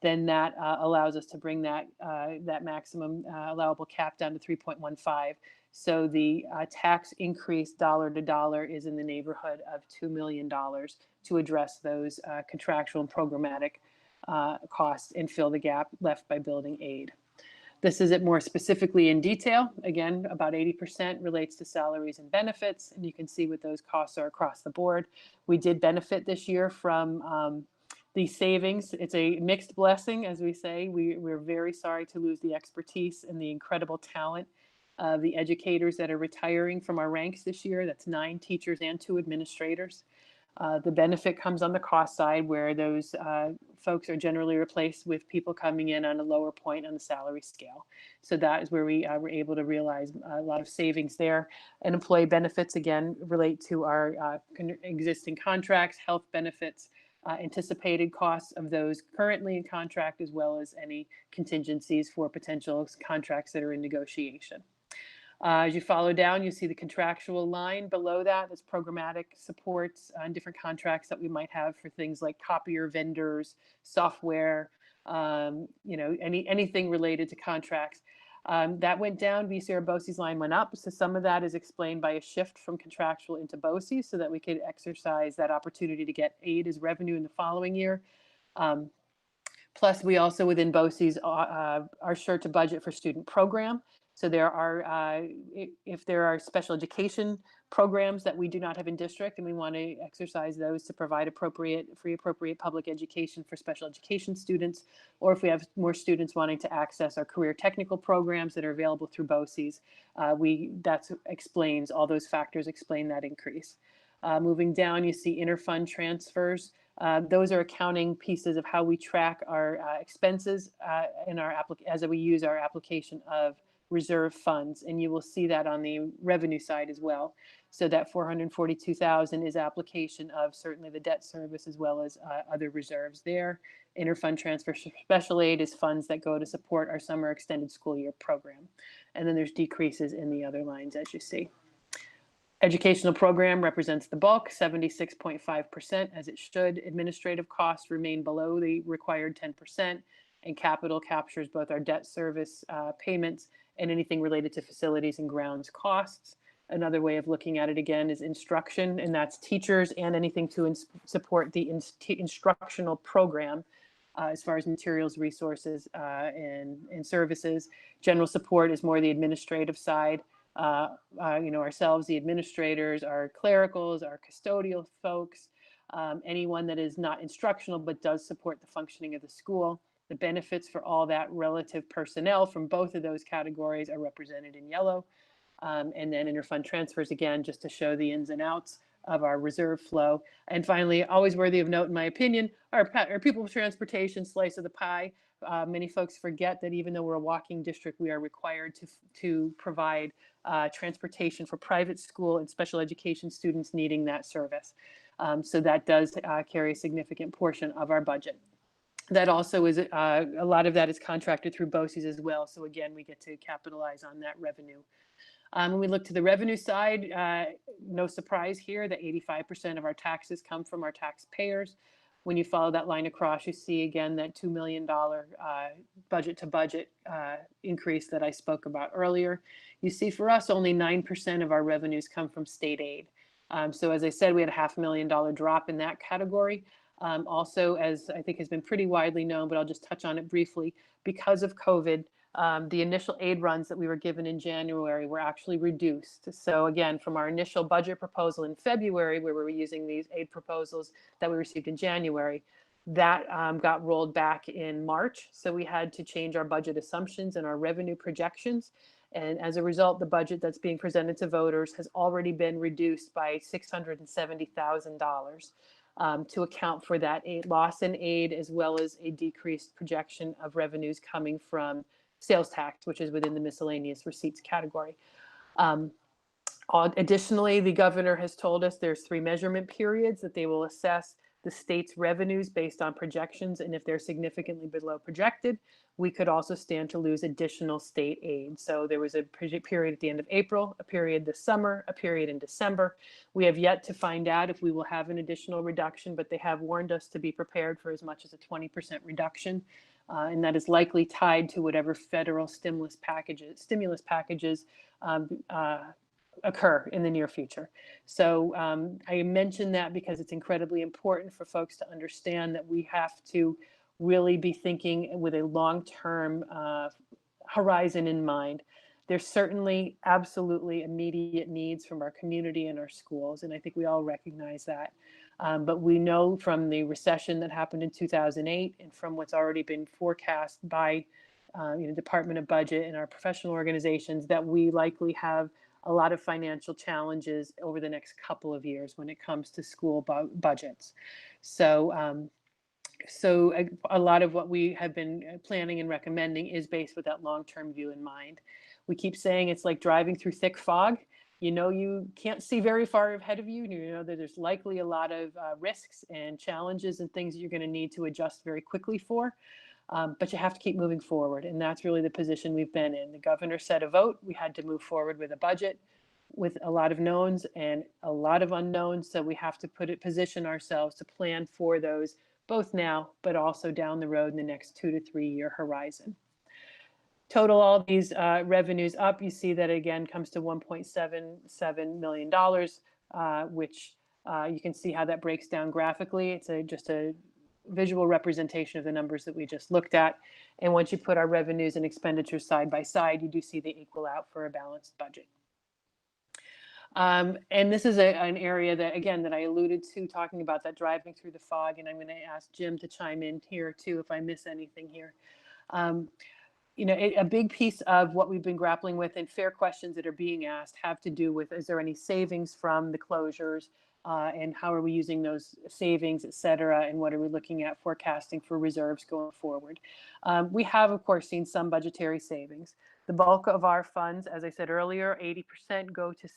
then that allows us to bring that maximum allowable cap down to 3.15. So the tax increase dollar to dollar is in the neighborhood of $2 million to address those contractual and programmatic costs and fill the gap left by building aid. This is it more specifically in detail. Again, about 80% relates to salaries and benefits, and you can see what those costs are across the board. We did benefit this year from the savings. It's a mixed blessing, as we say. We're very sorry to lose the expertise and the incredible talent of the educators that are retiring from our ranks this year. That's 9 teachers and 2 administrators. The benefit comes on the cost side, where those folks are generally replaced with people coming in on a lower point on the salary scale. So that is where we were able to realize a lot of savings there. And employee benefits, again, relate to our existing contracts, health benefits, anticipated costs of those currently in contract, as well as any contingencies for potential contracts that are in negotiation. As you follow down, you see the contractual line below that. That's programmatic supports on different contracts that we might have for things like copier vendors, software, anything related to contracts. That went down. You see our BOCES line went up. So some of that is explained by a shift from contractual into BOCES so that we could exercise that opportunity to get aid as revenue in the following year. Plus, we also within BOCES are sure to budget for student program. So there are, if there are special education programs that we do not have in district, and we want to exercise those to provide free appropriate public education for special education students, or if we have more students wanting to access our career technical programs that are available through BOCES, that explains, all those factors explain that increase. Moving down, you see interfund transfers. Those are accounting pieces of how we track our expenses as we use our application of reserve funds, and you will see that on the revenue side as well. So that $442,000 is application of certainly the debt service as well as other reserves there. Interfund transfer special aid is funds that go to support our summer extended school year program. And then there's decreases in the other lines, as you see. Educational program represents the bulk, 76.5%, as it should. Administrative costs remain below the required 10%, and capital captures both our debt service payments and anything related to facilities and grounds costs. Another way of looking at it again is instruction, and that's teachers and anything to support the instructional program as far as materials, resources, and services. General support is more the administrative side. Ourselves, the administrators, our clericals, our custodial folks, anyone that is not instructional but does support the functioning of the school. The benefits for all that relative personnel from both of those categories are represented in yellow. And then interfund transfers, again, just to show the ins and outs of our reserve flow. And finally, always worthy of note, in my opinion, our people transportation slice of the pie. Many folks forget that even though we're a walking district, we are required to provide transportation for private school and special education students needing that service. So that does carry a significant portion of our budget. That also is, a lot of that is contracted through BOCES as well. So again, we get to capitalize on that revenue. When we look to the revenue side, no surprise here that 85% of our taxes come from our taxpayers. When you follow that line across, you see again that $2 million budget to budget increase that I spoke about earlier. You see for us, only 9% of our revenues come from state aid. So as I said, we had a $500,000 drop in that category. Also, as I think has been pretty widely known, but I'll just touch on it briefly, because of COVID, the initial aid runs that we were given in January were actually reduced. So again, from our initial budget proposal in February, where we were using these aid proposals that we received in January, that got rolled back in March. So we had to change our budget assumptions and our revenue projections. And as a result, the budget that's being presented to voters has already been reduced by $670,000 to account for that loss in aid, as well as a decreased projection of revenues coming from sales tax, which is within the miscellaneous receipts category. Additionally, the governor has told us there's 3 measurement periods that they will assess the state's revenues based on projections, and if they're significantly below projected, we could also stand to lose additional state aid. So there was a period at the end of April, a period this summer, a period in December. We have yet to find out if we will have an additional reduction, but they have warned us to be prepared for as much as a 20% reduction. And that is likely tied to whatever federal stimulus packages occur in the near future. So I mention that because it's incredibly important for folks to understand that we have to really be thinking with a long-term horizon in mind. There's certainly absolutely immediate needs from our community and our schools, and I think we all recognize that. But we know from the recession that happened in 2008 and from what's already been forecast by Department of Budget and our professional organizations that we likely have a lot of financial challenges over the next couple of years when it comes to school budgets. So a lot of what we have been planning and recommending is based with that long-term view in mind. We keep saying it's like driving through thick fog. You can't see very far ahead of you. You know that there's likely a lot of risks and challenges and things that you're going to need to adjust very quickly for. But you have to keep moving forward. And that's really the position we've been in. The governor set a vote. We had to move forward with a budget with a lot of knowns and a lot of unknowns. So we have to position ourselves to plan for those both now, but also down the road in the next 2 to 3 year horizon. Total all these revenues up, you see that again comes to $1.77 million, which you can see how that breaks down graphically. It's just a visual representation of the numbers that we just looked at. And once you put our revenues and expenditures side by side, you do see they equal out for a balanced budget. And this is an area that, again, that I alluded to talking about that driving through the fog. And I'm going to ask Jim to chime in here too if I miss anything here. A big piece of what we've been grappling with and fair questions that are being asked have to do with, is there any savings from the closures? And how are we using those savings, et cetera, and what are we looking at forecasting for reserves going forward? We have, of course, seen some budgetary savings. The bulk of our funds, as I said earlier, 80% go to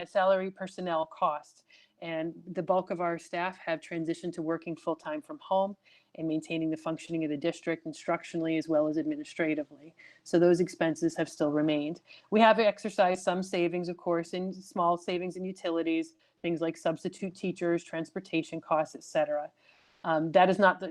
salary personnel costs. And the bulk of our staff have transitioned to working full-time from home and maintaining the functioning of the district instructionally as well as administratively. So those expenses have still remained. We have exercised some savings, of course, in small savings in utilities, things like substitute teachers, transportation costs, et cetera. That is not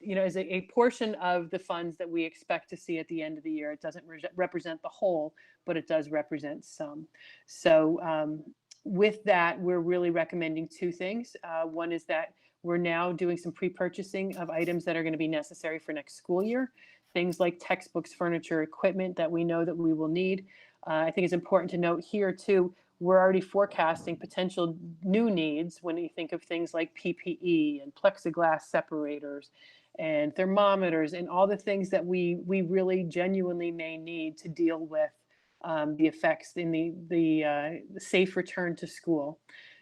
is a portion of the funds that we expect to see at the end of the year. It doesn't represent the whole, but it does represent some. So with that, we're really recommending 2 things. One is that we're now doing some pre-purchasing of items that are going to be necessary for next school year. Things like textbooks, furniture, equipment that we know that we will need. I think it's important to note here too, we're already forecasting potential new needs when you think of things like PPE and plexiglass separators and thermometers and all the things that we really genuinely may need to deal with the effects in the safe return to school.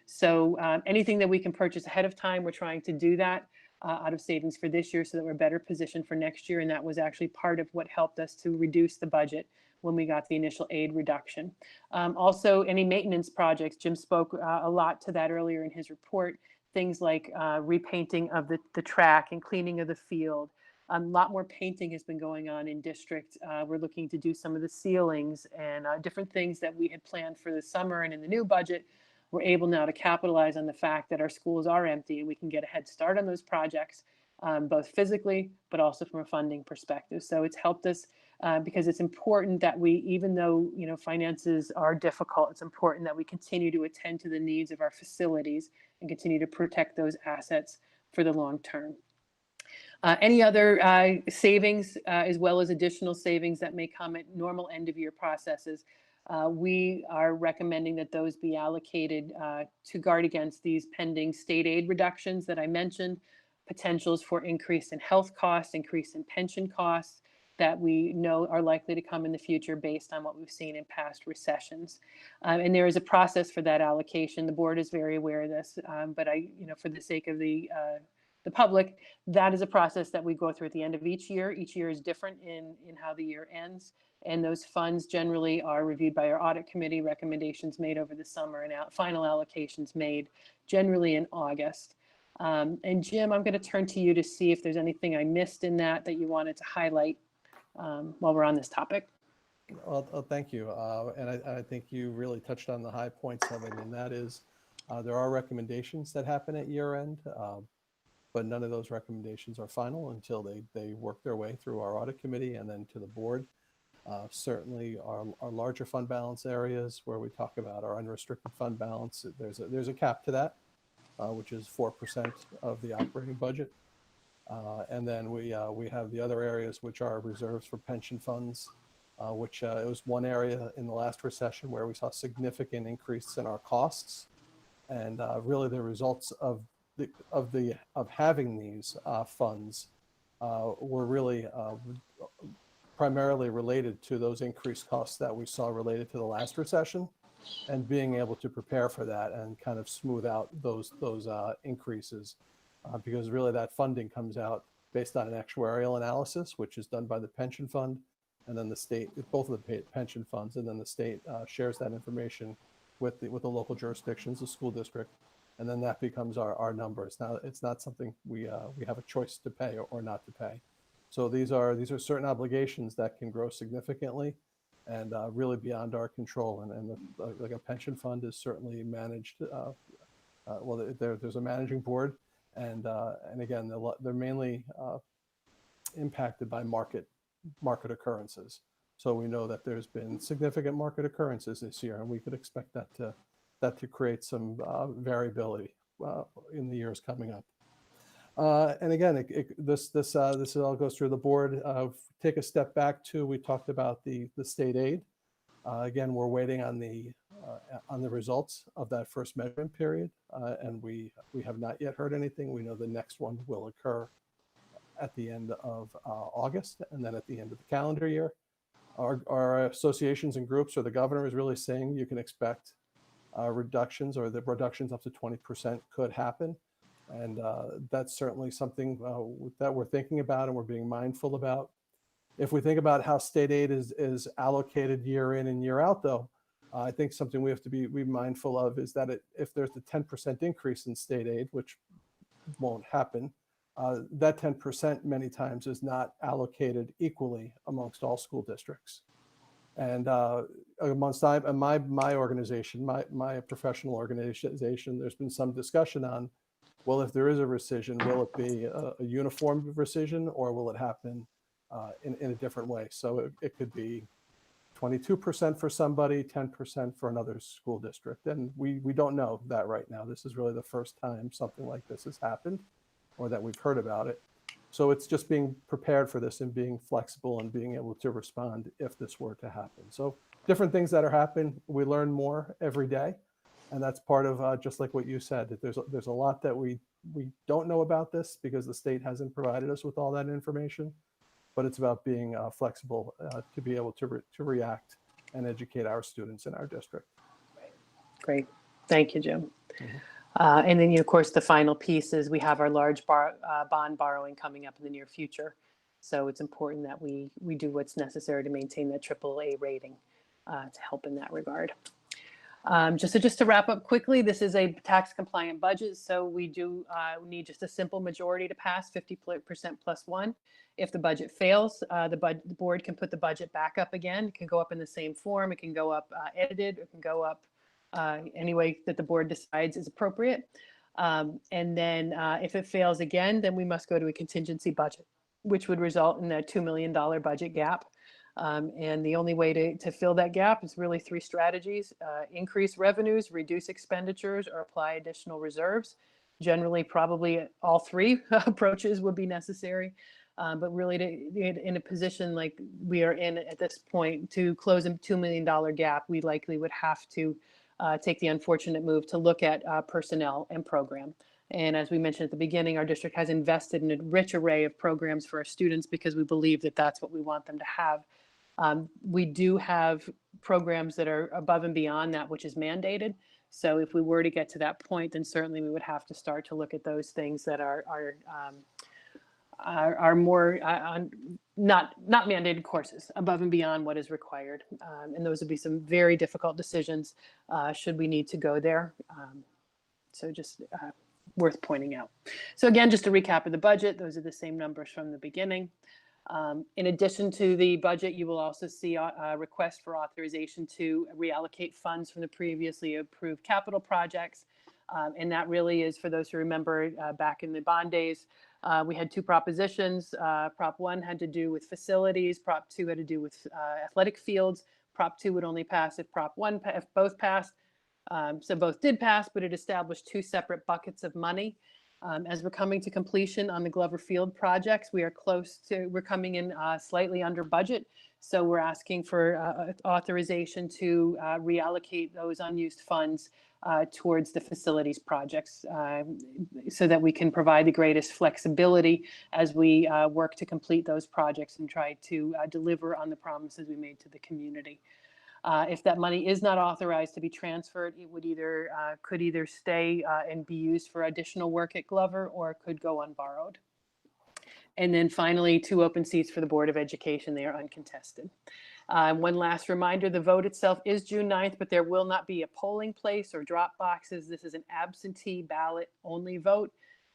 So anything that we can purchase ahead of time, we're trying to do that out of savings for this year so that we're better positioned for next year. And that was actually part of what helped us to reduce the budget when we got the initial aid reduction. Also, any maintenance projects, Jim spoke a lot to that earlier in his report, things like repainting of the track and cleaning of the field. A lot more painting has been going on in district. We're looking to do some of the ceilings and different things that we had planned for the summer and in the new budget. We're able now to capitalize on the fact that our schools are empty and we can get a head start on those projects, both physically, but also from a funding perspective. So it's helped us because it's important that we, even though, you know, finances are difficult, it's important that we continue to attend to the needs of our facilities and continue to protect those assets for the long term. Any other savings, as well as additional savings that may come at normal end of year processes, we are recommending that those be allocated to guard against these pending state aid reductions that I mentioned, potentials for increase in health costs, increase in pension costs that we know are likely to come in the future based on what we've seen in past recessions. And there is a process for that allocation. The board is very aware of this, but for the sake of the public, that is a process that we go through at the end of each year. Each year is different in how the year ends. And those funds generally are reviewed by our audit committee, recommendations made over the summer, and final allocations made generally in August. And Jim, I'm going to turn to you to see if there's anything I missed in that you wanted to highlight while we're on this topic. Well, thank you. And I think you really touched on the high points of it, and that is there are recommendations that happen at year end. But none of those recommendations are final until they work their way through our audit committee and then to the board. Certainly our larger fund balance areas where we talk about our unrestricted fund balance, there's a cap to that, which is 4% of the operating budget. And then we have the other areas which are reserves for pension funds, which it was one area in the last recession where we saw significant increase in our costs. And really the results of having these funds were really primarily related to those increased costs that we saw related to the last recession, and being able to prepare for that and kind of smooth out those increases, because really that funding comes out based on an actuarial analysis, which is done by the pension fund, and then the state, both of the pension funds, and then the state shares that information with the local jurisdictions, the school district. And then that becomes our numbers. Now, it's not something we have a choice to pay or not to pay. So these are certain obligations that can grow significantly and really beyond our control. And like a pension fund is certainly managed. Well, there's a managing board, and again, they're mainly impacted by market occurrences. So we know that there's been significant market occurrences this year, and we could expect that to create some variability in the years coming up. And again, this all goes through the board. Take a step back too. We talked about the state aid. Again, we're waiting on the results of that first measurement period, and we have not yet heard anything. We know the next one will occur at the end of August, and then at the end of the calendar year. Our associations and groups, or the governor, is really saying you can expect reductions, or the reductions up to 20% could happen. And that's certainly something that we're thinking about and we're being mindful about. If we think about how state aid is allocated year in and year out, though, I think something we have to be mindful of is that if there's a 10% increase in state aid, which won't happen, that 10% many times is not allocated equally amongst all school districts. And amongst my organization, my professional organization, there's been some discussion on, well, if there is a rescission, will it be a uniform rescission, or will it happen in a different way? So it could be 22% for somebody, 10% for another school district. And we don't know that right now. This is really the first time something like this has happened, or that we've heard about it. So it's just being prepared for this and being flexible and being able to respond if this were to happen. So different things that are happening, we learn more every day. And that's part of just like what you said, that there's a lot that we don't know about this because the state hasn't provided us with all that information, but it's about being flexible to be able to react and educate our students in our district. Great. Thank you, Jim. Mm-hmm. And then, of course, the final piece is we have our large bond borrowing coming up in the near future. So it's important that we do what's necessary to maintain that AAA rating to help in that regard. Just to wrap up quickly, this is a tax compliant budget. So we do need just a simple majority to pass, 50% plus one. If the budget fails, the board can put the budget back up again. It can go up in the same form. It can go up edited. It can go up any way that the board decides is appropriate. And then if it fails again, then we must go to a contingency budget, which would result in a $2 million budget gap. And the only way to fill that gap is really three strategies: increase revenues, reduce expenditures, or apply additional reserves. Generally, probably all three approaches would be necessary. But really, in a position like we are in at this point, to close a $2 million gap, we likely would have to take the unfortunate move to look at personnel and program. And as we mentioned at the beginning, our district has invested in a rich array of programs for our students because we believe that that's what we want them to have. We do have programs that are above and beyond that, which is mandated. So if we were to get to that point, then certainly we would have to start to look at those things that are more not mandated courses above and beyond what is required. And those would be some very difficult decisions should we need to go there. So just worth pointing out. So again, just a recap of the budget, those are the same numbers from the beginning. In addition to the budget, you will also see a request for authorization to reallocate funds from the previously approved capital projects. And that really is, for those who remember back in the bond days, we had two propositions. Prop 1 had to do with facilities. Prop 2 had to do with athletic fields. Prop 2 would only pass if Prop 1, if both passed. So both did pass, but it established two separate buckets of money. As we're coming to completion on the Glover Field projects, we're coming in slightly under budget. So we're asking for authorization to reallocate those unused funds towards the facilities projects so that we can provide the greatest flexibility as we work to complete those projects and try to deliver on the promises we made to the community. If that money is not authorized to be transferred, it would could either stay and be used for additional work at Glover, or it could go unborrowed. And then finally, 2 open seats for the Board of Education. They are uncontested. One last reminder, the vote itself is June 9th, but there will not be a polling place or drop boxes. This is an absentee ballot only vote.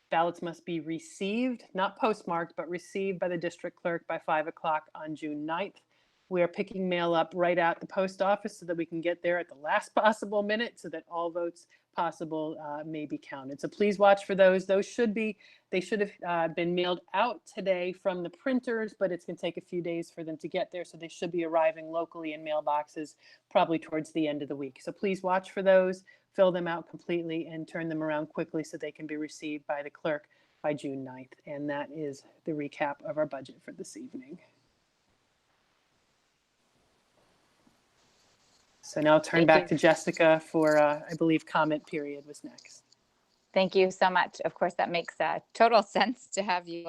Ballots must be received, not postmarked, but received by the district clerk by 5 o'clock on June 9th. We are picking mail up right at the post office so that we can get there at the last possible minute so that all votes possible may be counted. So please watch for those. They should have been mailed out today from the printers, but it's going to take a few days for them to get there. So they should be arriving locally in mailboxes probably towards the end of the week. So please watch for those, fill them out completely, and turn them around quickly so they can be received by the clerk by June 9th. And that is the recap of our budget for this evening. So now I'll turn back to Jessica for, I believe, comment period was next. Thank you so much. Of course, that makes total sense to have you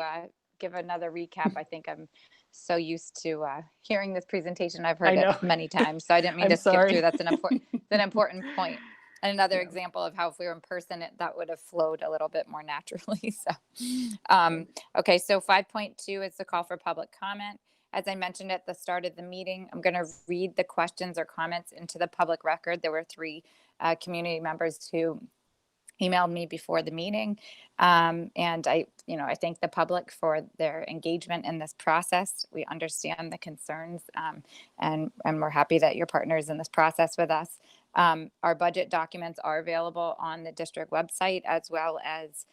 give another recap. I think I'm so used to hearing this presentation. I've heard it many times, so I didn't mean to skip through. That's an important point. And another example of how if we were in person, that would have flowed a little bit more naturally. So, okay, so 5.2 is the call for public comment. As I mentioned at the start of the meeting, I'm going to read the questions or comments into the public record. There were 3 community members who emailed me before the meeting. And I thank the public for their engagement in this process. We understand the concerns and we're happy that you're partners in this process with us. Our budget documents are available on the district website, as well as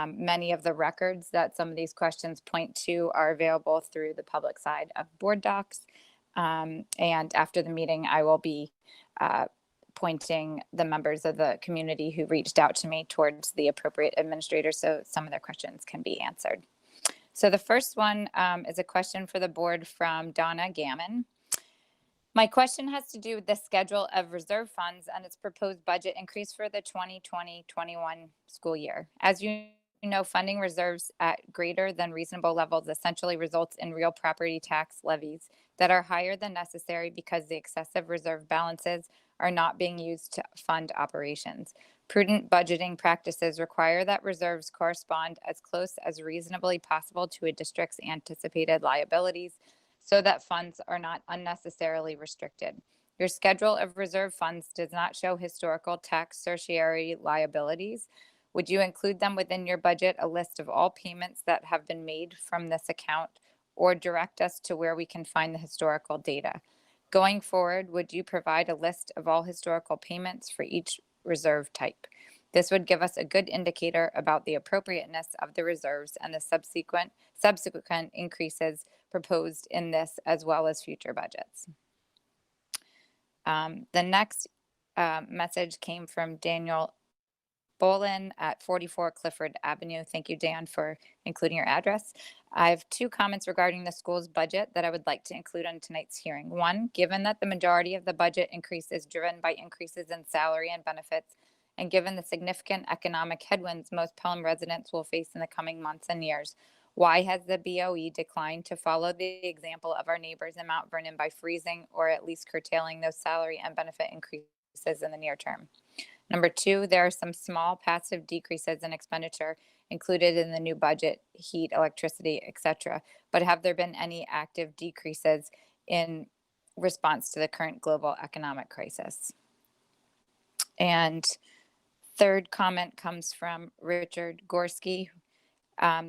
many of the records that some of these questions point to are available through the public side of board docs. And after the meeting, I will be pointing the members of the community who reached out to me towards the appropriate administrator so some of their questions can be answered. So the first one is a question for the board from Donna Gammon. My question has to do with the schedule of reserve funds and its proposed budget increase for the 2020-21 school year. As you know, funding reserves at greater than reasonable levels essentially results in real property tax levies that are higher than necessary because the excessive reserve balances are not being used to fund operations. Prudent budgeting practices require that reserves correspond as close as reasonably possible to a district's anticipated liabilities so that funds are not unnecessarily restricted. Your schedule of reserve funds does not show historical tax certiorari liabilities. Would you include them within your budget, a list of all payments that have been made from this account, or direct us to where we can find the historical data? Going forward, would you provide a list of all historical payments for each reserve type? This would give us a good indicator about the appropriateness of the reserves and the subsequent increases proposed in this as well as future budgets. The next message came from Daniel Bolin at 44 Clifford Avenue. Thank you, Dan, for including your address. I have two comments regarding the school's budget that I would like to include on tonight's hearing. One, given that the majority of the budget increase is driven by increases in salary and benefits, and given the significant economic headwinds most Pelham residents will face in the coming months and years, why has the BOE declined to follow the example of our neighbors in Mount Vernon by freezing or at least curtailing those salary and benefit increases in the near term? Number two, there are some small passive decreases in expenditure included in the new budget, heat, electricity, etc. But have there been any active decreases in response to the current global economic crisis? And third comment comes from Richard Gorski.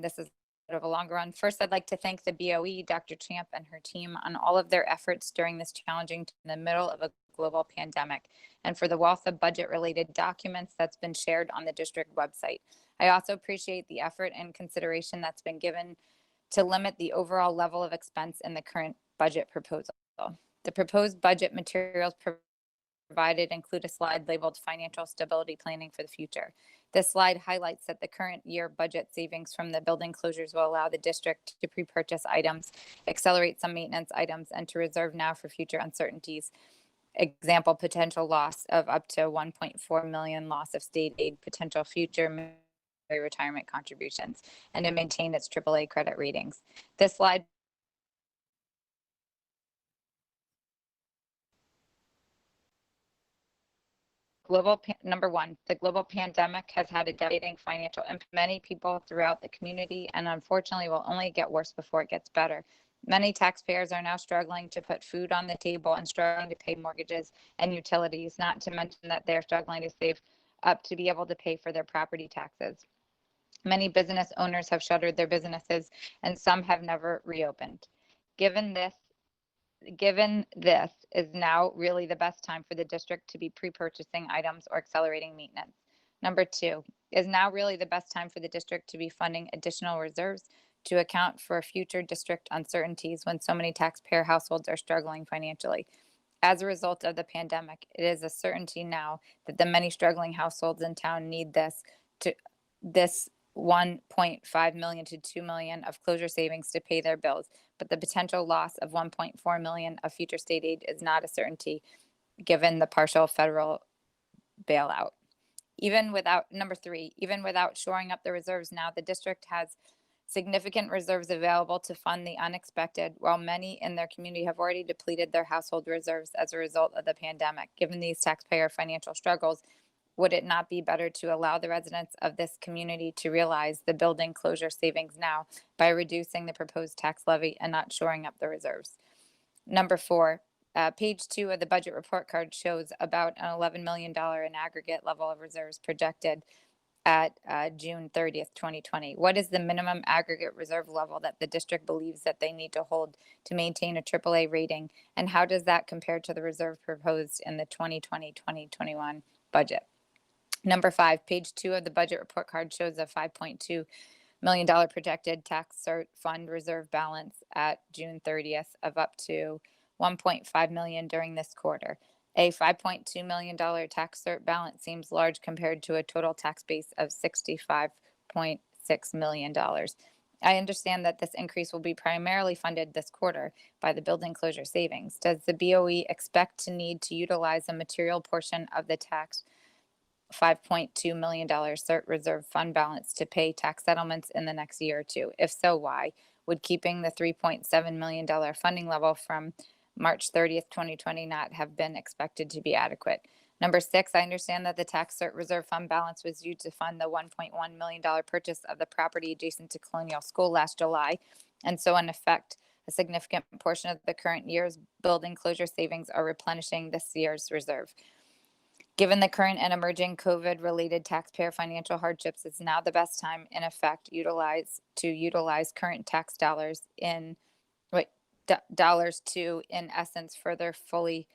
This is sort of a longer one. First, I'd like to thank the BOE, Dr. Champ, and her team on all of their efforts during this challenging time in the middle of a global pandemic, and for the wealth of budget-related documents that's been shared on the district website. I also appreciate the effort and consideration that's been given to limit the overall level of expense in the current budget proposal. The proposed budget materials provided include a slide labeled Financial Stability Planning for the Future. This slide highlights that the current year budget savings from the building closures will allow the district to pre-purchase items, accelerate some maintenance items, and to reserve now for future uncertainties. Example, potential loss of up to 1.4 million loss of state aid, potential future military retirement contributions, and to maintain its AAA credit ratings. This slide number one, the global pandemic has had a devastating financial impact on many people throughout the community, and unfortunately will only get worse before it gets better. Many taxpayers are now struggling to put food on the table and struggling to pay mortgages and utilities, not to mention that they're struggling to save up to be able to pay for their property taxes. Many business owners have shuttered their businesses, and some have never reopened. Given this is now really the best time for the district to be pre-purchasing items or accelerating maintenance. Number two, is now really the best time for the district to be funding additional reserves to account for future district uncertainties when so many taxpayer households are struggling financially. As a result of the pandemic, it is a certainty now that the many struggling households in town need this 1.5 million to 2 million of closure savings to pay their bills, but the potential loss of 1.4 million of future state aid is not a certainty given the partial federal bailout. Number three, even without shoring up the reserves now, the district has significant reserves available to fund the unexpected, while many in their community have already depleted their household reserves as a result of the pandemic. Given these taxpayer financial struggles, would it not be better to allow the residents of this community to realize the building closure savings now by reducing the proposed tax levy and not shoring up the reserves? Number four, page 2 of the budget report card shows about an $11 million in aggregate level of reserves projected at June 30th, 2020. What is the minimum aggregate reserve level that the district believes that they need to hold to maintain a AAA rating? And how does that compare to the reserve proposed in the 2020-2021 budget? Number 5, page 2 of the budget report card shows a $5.2 million projected tax cert fund reserve balance at June 30th of up to $1.5 million during this quarter. A $5.2 million tax cert balance seems large compared to a total tax base of $65.6 million. I understand that this increase will be primarily funded this quarter by the building closure savings. Does the BOE expect to need to utilize a material portion of the tax $5.2 million cert reserve fund balance to pay tax settlements in the next year or two? If so, why? Would keeping the $3.7 million funding level from March 30th, 2020 not have been expected to be adequate? Number 6, I understand that the tax cert reserve fund balance was used to fund the $1.1 million purchase of the property adjacent to Colonial School last July, and so in effect, a significant portion of the current year's building closure savings are replenishing this year's reserve. Given the current and emerging COVID-related taxpayer financial hardships, it's now the best time, in effect, to utilize current tax dollars in essence, further fully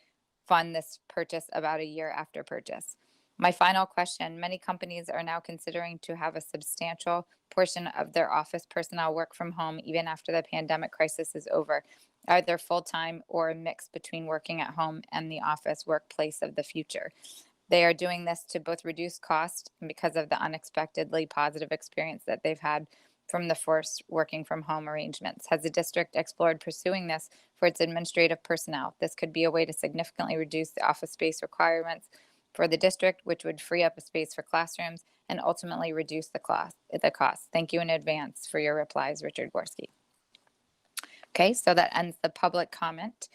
fund this purchase about a year after purchase. My final question, many companies are now considering to have a substantial portion of their office personnel work from home even after the pandemic crisis is over, either full-time or a mix between working at home and the office workplace of the future. They are doing this to both reduce cost and because of the unexpectedly positive experience that they've had from the forced working from home arrangements. Has the district explored pursuing this for its administrative personnel? This could be a way to significantly reduce the office space requirements for the district, which would free up a space for classrooms and ultimately reduce the cost. Thank you in advance for your replies, Richard Gorski. Okay, so that ends the public comment.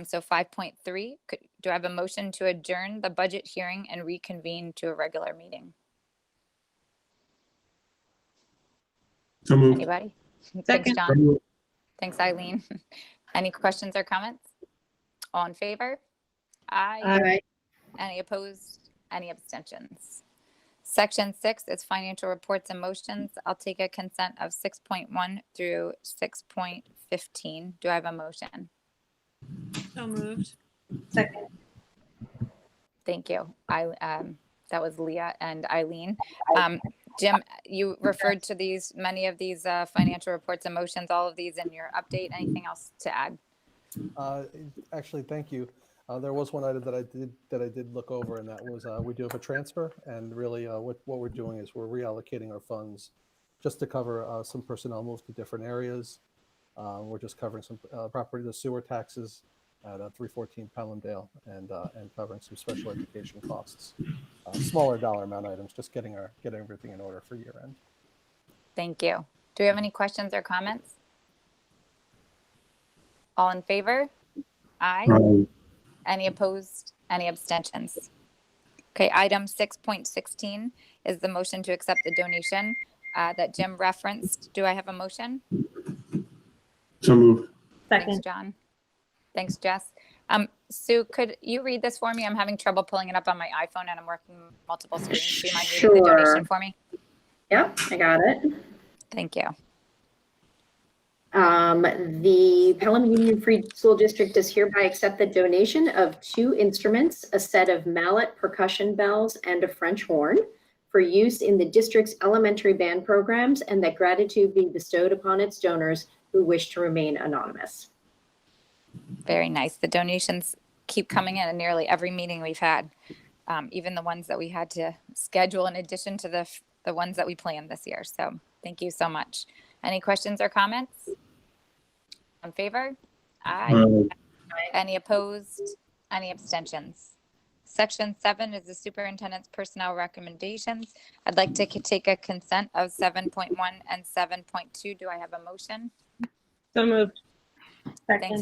So 5.3, do I have a motion to adjourn the budget hearing and reconvene to a regular meeting? So moved. Anybody? Thanks, Second. John. Thanks, Eileen. Any questions or comments? All in favor? Aye. Aye. Any opposed? Any abstentions? Section 6 is financial reports and motions. I'll take a consent of 6.1 through 6.15. Do I have a motion? So moved. Second. Thank you. That was Leah and Eileen. Jim, you referred to many of these financial reports and motions, all of these in your update. Anything else to add? Actually, thank you. There was one item that I did look over, and that was we do have a transfer, and really what we're doing is we're reallocating our funds just to cover some personnel moves to different areas. We're just covering some property, the sewer taxes at 314 Pelhamdale, and covering some special education costs, smaller dollar amount items, just getting everything in order for year end. Thank you. Do we have any questions or comments? All in favor? Aye. Aye. Any opposed? Any abstentions? Okay, item 6.16 is the motion to accept the donation that Jim referenced. Do I have a motion? So moved. Thanks, John. Thanks, Jess. Sue, could you read this for me? I'm having trouble pulling it up on my iPhone and I'm working multiple screens. Do you mind reading the donation for me? Yep, I got it. Thank you. The Pelham Union Free School District does hereby accept the donation of 2 instruments, a set of mallet percussion bells, and a French horn for use in the district's elementary band programs, and that gratitude be bestowed upon its donors who wish to remain anonymous. Very nice. The donations keep coming in nearly every meeting we've had, even the ones that we had to schedule in addition to the ones that we planned this year. So thank you so much. Any questions or comments? In favor? Aye. Any opposed? Any abstentions? Section 7 is the superintendent's personnel recommendations. I'd like to take a consent of 7.1 and 7.2. Do I have a motion? So moved. Thanks,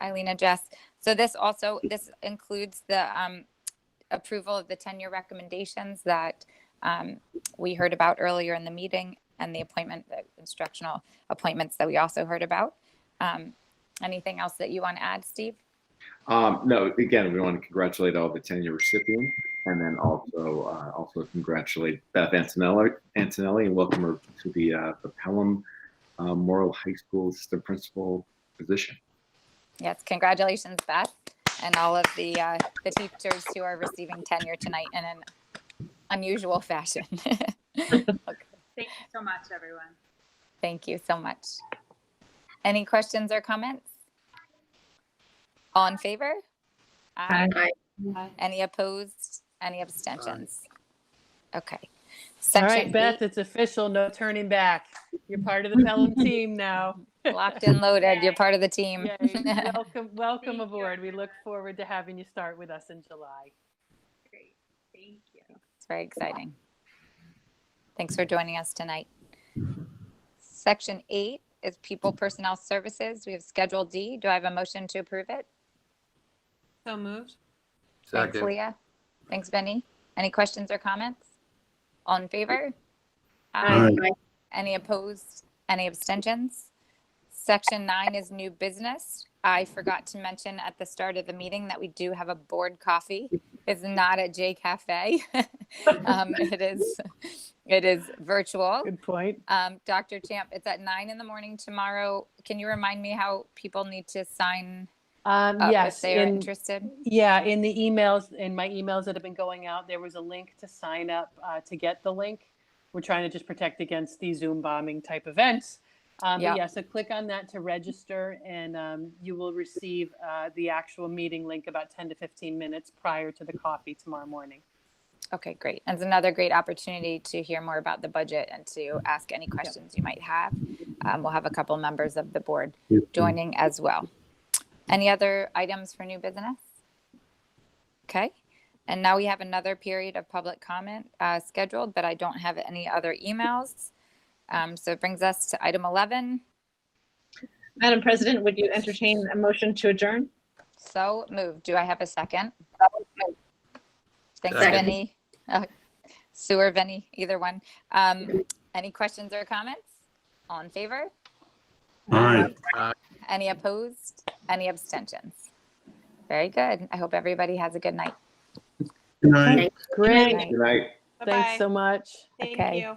Eileen and Jess. So this includes the approval of the tenure recommendations that we heard about earlier in the meeting, and the instructional appointments that we also heard about. Anything else that you want to add, Steve? No, again, we want to congratulate all the tenure recipients, and then also congratulate Beth Antonelli and welcome her to the Pelham Memorial High School assistant principal position. Yes, congratulations, Beth, and all of the teachers who are receiving tenure tonight in an unusual fashion. Okay. Thank you so much, everyone. Thank you so much. Any questions or comments? All in favor? Aye. Any opposed? Any abstentions? Okay. All Section right, Beth, 8, it's official. No turning back. You're part of the Pelham team now. locked and loaded. You're part of the team. Yay. Welcome Thank aboard. you. We look forward to having you start with us in July. Great. Thank you. It's very exciting. Thanks for joining us tonight. Section 8 is People Personnel Services. We have Schedule D. Do I have a motion to approve it? So moved. Thanks, Second. Leah. Thanks, Benny. Any questions or comments? All in favor? Aye. Any opposed? Any abstentions? Section 9 is new business. I forgot to mention at the start of the meeting that we do have a board coffee. It's not at J Cafe. It is virtual. Good point. Dr. Champ, it's at 9 in the morning tomorrow. Can you remind me how people need to sign up Yes, if they are in interested? yeah, in the emails, in my emails that have been going out, there was a link to sign up to get the link. We're trying to just protect against these Zoom bombing type events. But Yep. yeah, so click on that to register, and you will receive the actual meeting link about 10 to 15 minutes prior to the coffee tomorrow morning. Okay, great. And it's another great opportunity to hear more about the budget and to ask any questions you might have. We'll have a couple members of the board joining as well. Any other items for new business? Okay. And now we have another period of public comment scheduled, but I don't have any other emails. So it brings us to item 11. Madam President, would you entertain a motion to adjourn? So moved. Do I have a second? Thanks, Second. Vinny. Sue or Vinny, either one. Any questions or comments? All in favor? Aye. Any opposed? Any abstentions? Very good. I hope everybody has a good night. Good night. Great. Good night. Thanks so much. Okay.